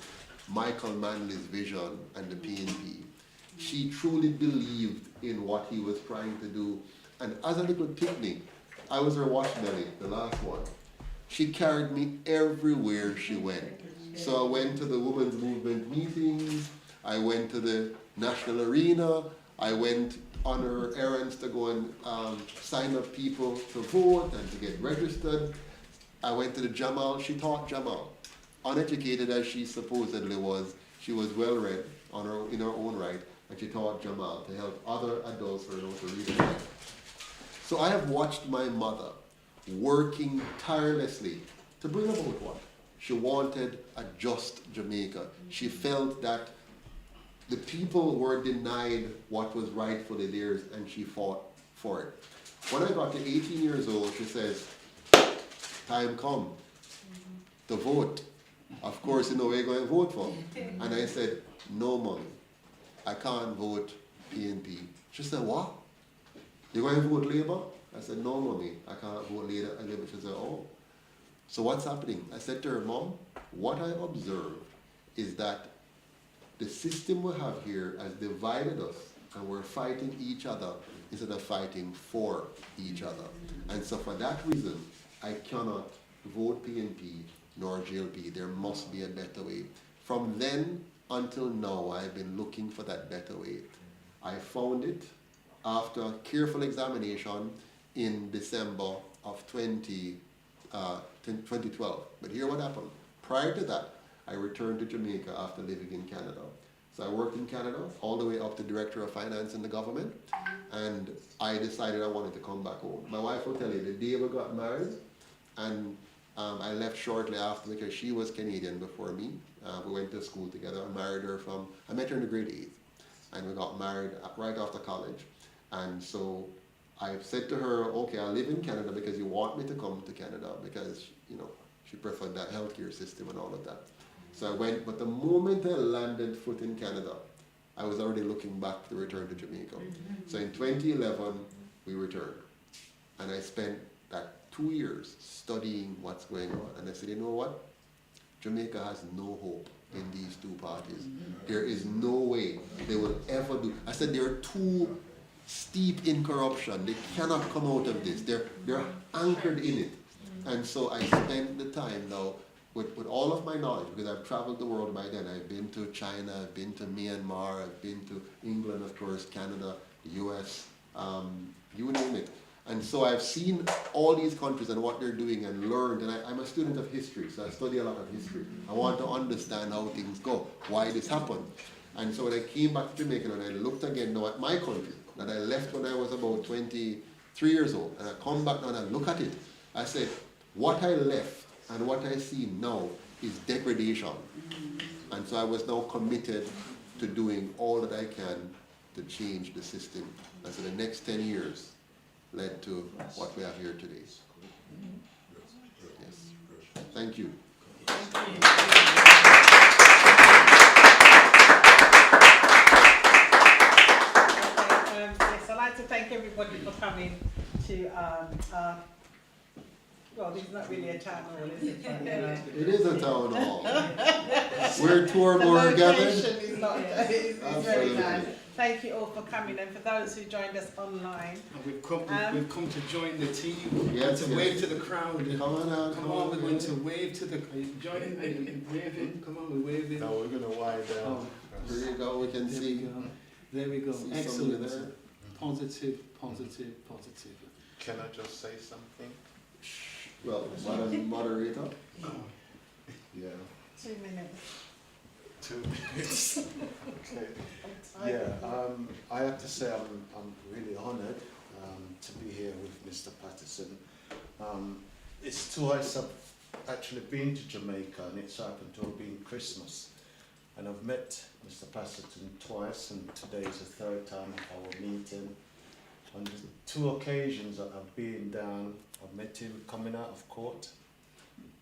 Michael Manley's vision and the PNP. She truly believed in what he was trying to do. And as a little picnic, I was her wash belly, the last one. She carried me everywhere she went. So I went to the women's movement meetings, I went to the national arena, I went on her errands to go and sign up people to vote and to get registered. I went to the Jamal, she taught Jamal. Uneducated as she supposedly was, she was well read in her own right, and she taught Jamal to help other adults learn how to read and write. So I have watched my mother working tirelessly to bring about what? She wanted a just Jamaica. She felt that the people were denied what was rightfully theirs, and she fought for it. When I got to 18 years old, she says, time come to vote. Of course, you know where you're going to vote for. And I said, no, Mommy, I can't vote PNP. She said, what? You're going to vote Labour? I said, no, Mommy, I can't vote Labour. She said, oh. So what's happening? I said to her, Mom, what I observed is that the system we have here has divided us, and we're fighting each other instead of fighting for each other. And so for that reason, I cannot vote PNP nor GLP. There must be a better way. From then until now, I've been looking for that better way. I found it after careful examination in December of 2012. But here what happened. Prior to that, I returned to Jamaica after living in Canada. So I worked in Canada all the way up to Director of Finance in the government, and I decided I wanted to come back home. My wife will tell you, the day we got married, and I left shortly after because she was Canadian before me. We went to school together. I met her in the grade 8, and we got married right after college. And so I said to her, okay, I'll live in Canada because you want me to come to Canada because, you know, she preferred that healthcare system and all of that. So I went, but the moment I landed foot in Canada, I was already looking back to return to Jamaica. So in 2011, we returned. And I spent that 2 years studying what's going on. And I said, you know what? Jamaica has no hope in these two parties. There is no way they will ever do. I said, they're too steep in corruption. They cannot come out of this. They're anchored in it. And so I spent the time now with all of my knowledge, because I've traveled the world by then. I've been to China, I've been to Myanmar, I've been to England, of course, Canada, US, you name it. And so I've seen all these countries and what they're doing and learned, and I'm a student of history, so I study a lot of history. I want to understand how things go, why this happened. And so when I came back to Jamaica and I looked again now at my country, that I left when I was about 23 years old, and I come back now and I look at it, I said, what I left and what I see now is degradation. And so I was now committed to doing all that I can to change the system. And so the next 10 years led to what we have here today. Yes. Thank you.
Yes, I'd like to thank everybody for coming to well, this is not really a town hall, is it?
It is a town hall. We're two or more gathered.
The location is not, it's very nice. Thank you all for coming, and for those who joined us online.
And we've come to join the team,
yes,
to wave to the crowd.
Come on out.
Come on, we're going to wave to the, join in, waving, come on, we're waving.
Now we're going to wind down.
Oh.
There you go, we can see.
There we go, excellent.
There.
Positive, positive, positive.
Can I just say something?
Well, moderator.
Yeah.
2 minutes.
2 minutes. Okay. Yeah, I have to say I'm really honoured to be here with Mr. Patterson. It's twice I've actually been to Jamaica, and it's happened to have been Christmas. And I've met Mr. Patterson twice, and today is the third time of our meeting. On the 2 occasions that I've been down, I've met him coming out of court,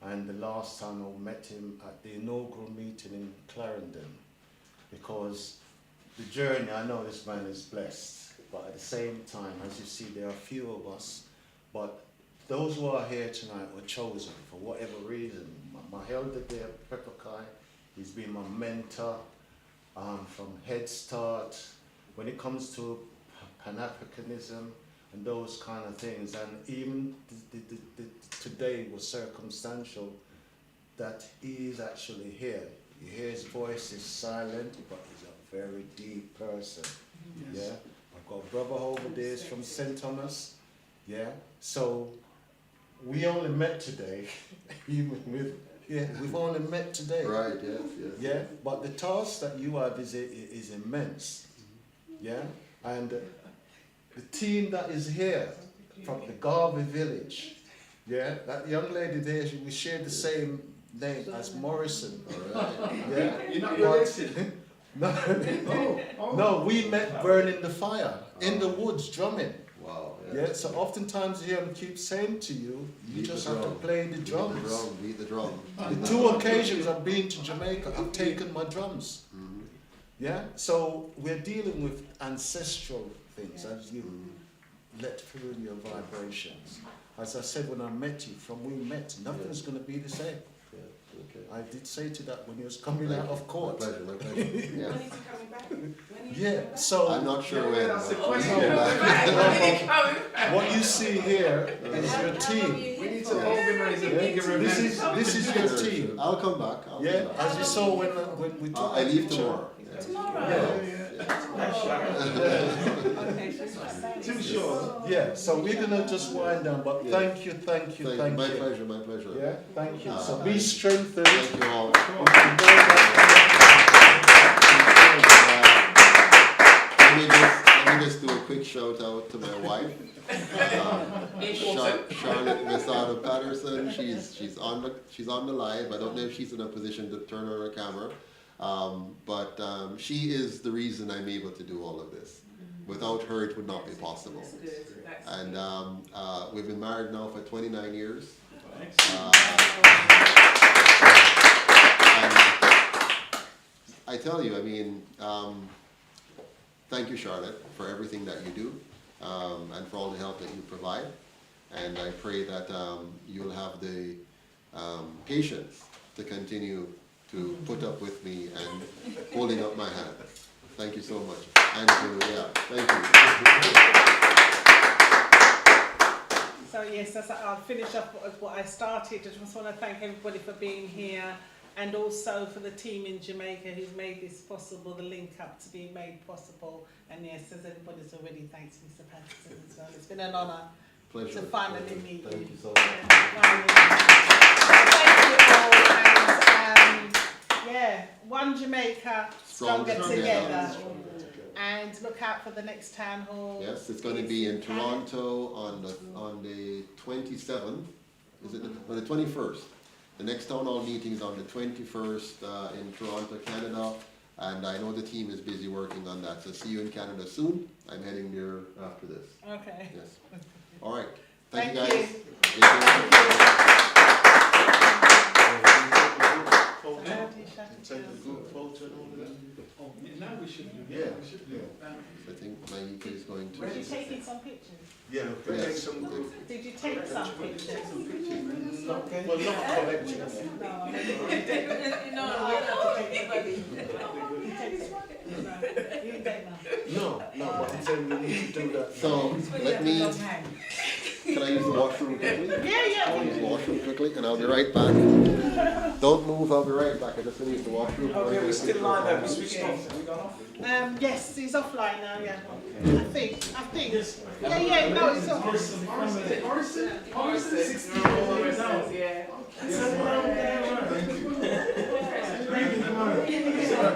and the last time I met him at the inaugural meeting in Clarendon, because the journey, I know this man is blessed, but at the same time, as you see, there are few of us, but those who are here tonight were chosen for whatever reason. My elder there, Pepperkai, he's been my mentor from Head Start, when it comes to Pan-Africanism and those kind of things, and even today was circumstantial that he is actually here. You hear his voice is silent, but he's a very deep person. Yes. Yeah, I've got a brother over there is from St. Thomas. Yeah, so we only met today, even with we've only met today.
Right. Yes. Yes.
Yeah, but the task that you have is immense. Yeah, and the team that is here from the Garvey village, yeah, that young lady there, we share the same name as Morrison.
All right.
Yeah,
you're not related.
No, we met burning the fire in the woods, drumming.
Wow.
Yeah, so oftentimes you hear them keep saying to you, you just have to play the drums.
Beat the drum.
The 2 occasions I've been to Jamaica, I've taken my drums. Yeah, so we're dealing with ancestral things as you let through your vibrations. As I said when I met you, from we met, nothing's going to be the same. I did say to that when he was coming out of court.
My pleasure, my pleasure.
When is
Yeah.
he coming back? When is he
Yeah,
coming back?
so
I'm not sure when.
That's the
but-
question.
what you see here is your team.
We need to organise a bigger event.
This is your team.
I'll come back. I'll
Yeah,
come back.
as you saw when we took
I
the
leave
picture.
tomorrow.
Tomorrow.
Okay,
Too short.
Yeah, so we're gonna just wind down, but
Yeah.
thank you.
Thank you. My pleasure, my pleasure.
Yeah, thank you. So
Uh,
be strengthened.
Thank you all. Let me just do a quick shout out to my wife, Charlotte Messada Patterson. She's on the live. I don't know if she's in a position to turn on her camera, but she is the reason I'm able to do all of this. Without her, it would not be possible. And we've been married now for 29 years. And I tell you, I mean, thank you, Charlotte, for everything that you do, and for all the help that you provide. And I pray that you'll have the patience to continue to put up with me and holding up my hand. Thank you so much. And thank you.
So yes, I'll finish up with what I started. I just want to thank everybody for being here, and also for the team in Jamaica who's made this possible, the link up to be made possible. And yes, as everybody's already thanked Mr. Patterson as well. It's been an honour
Pleasure.
to finally meet you.
Thank you so much.
Thank you all, and One Jamaica, stronger together. And look out for the next town hall.
Yes, it's going to be in Toronto on the 27th. Is it on the 21st? The next town hall meeting is on the 21st in Toronto, Canada, and I know the team is busy working on that. So see you in Canada soon. I'm heading there after this.
Okay.
Yes. All right.
Thank
you guys.
you.
Take the group photo and all of that.
Oh, now we should do.
Yeah.
We should do.
I think Naika is going to.
Were you taking some pictures?
Yeah, we'll take some group.
Did you take some pictures?
Well, not collecting.
No, I mean,
No,
you didn't take none.
No, but I'm saying we need to do that.
So let me. Can I use the washroom quickly?
Yeah.
I'll use the washroom quickly, and I'll be right back. Don't move. I'll be right back. I just want to use the washroom.
Okay, we're still live. Have we switched off? Have we gone off?
Yes, he's offline now. Yeah, I think. Yeah. No, it's off.
Morrison, 16 all the way down.
Yeah.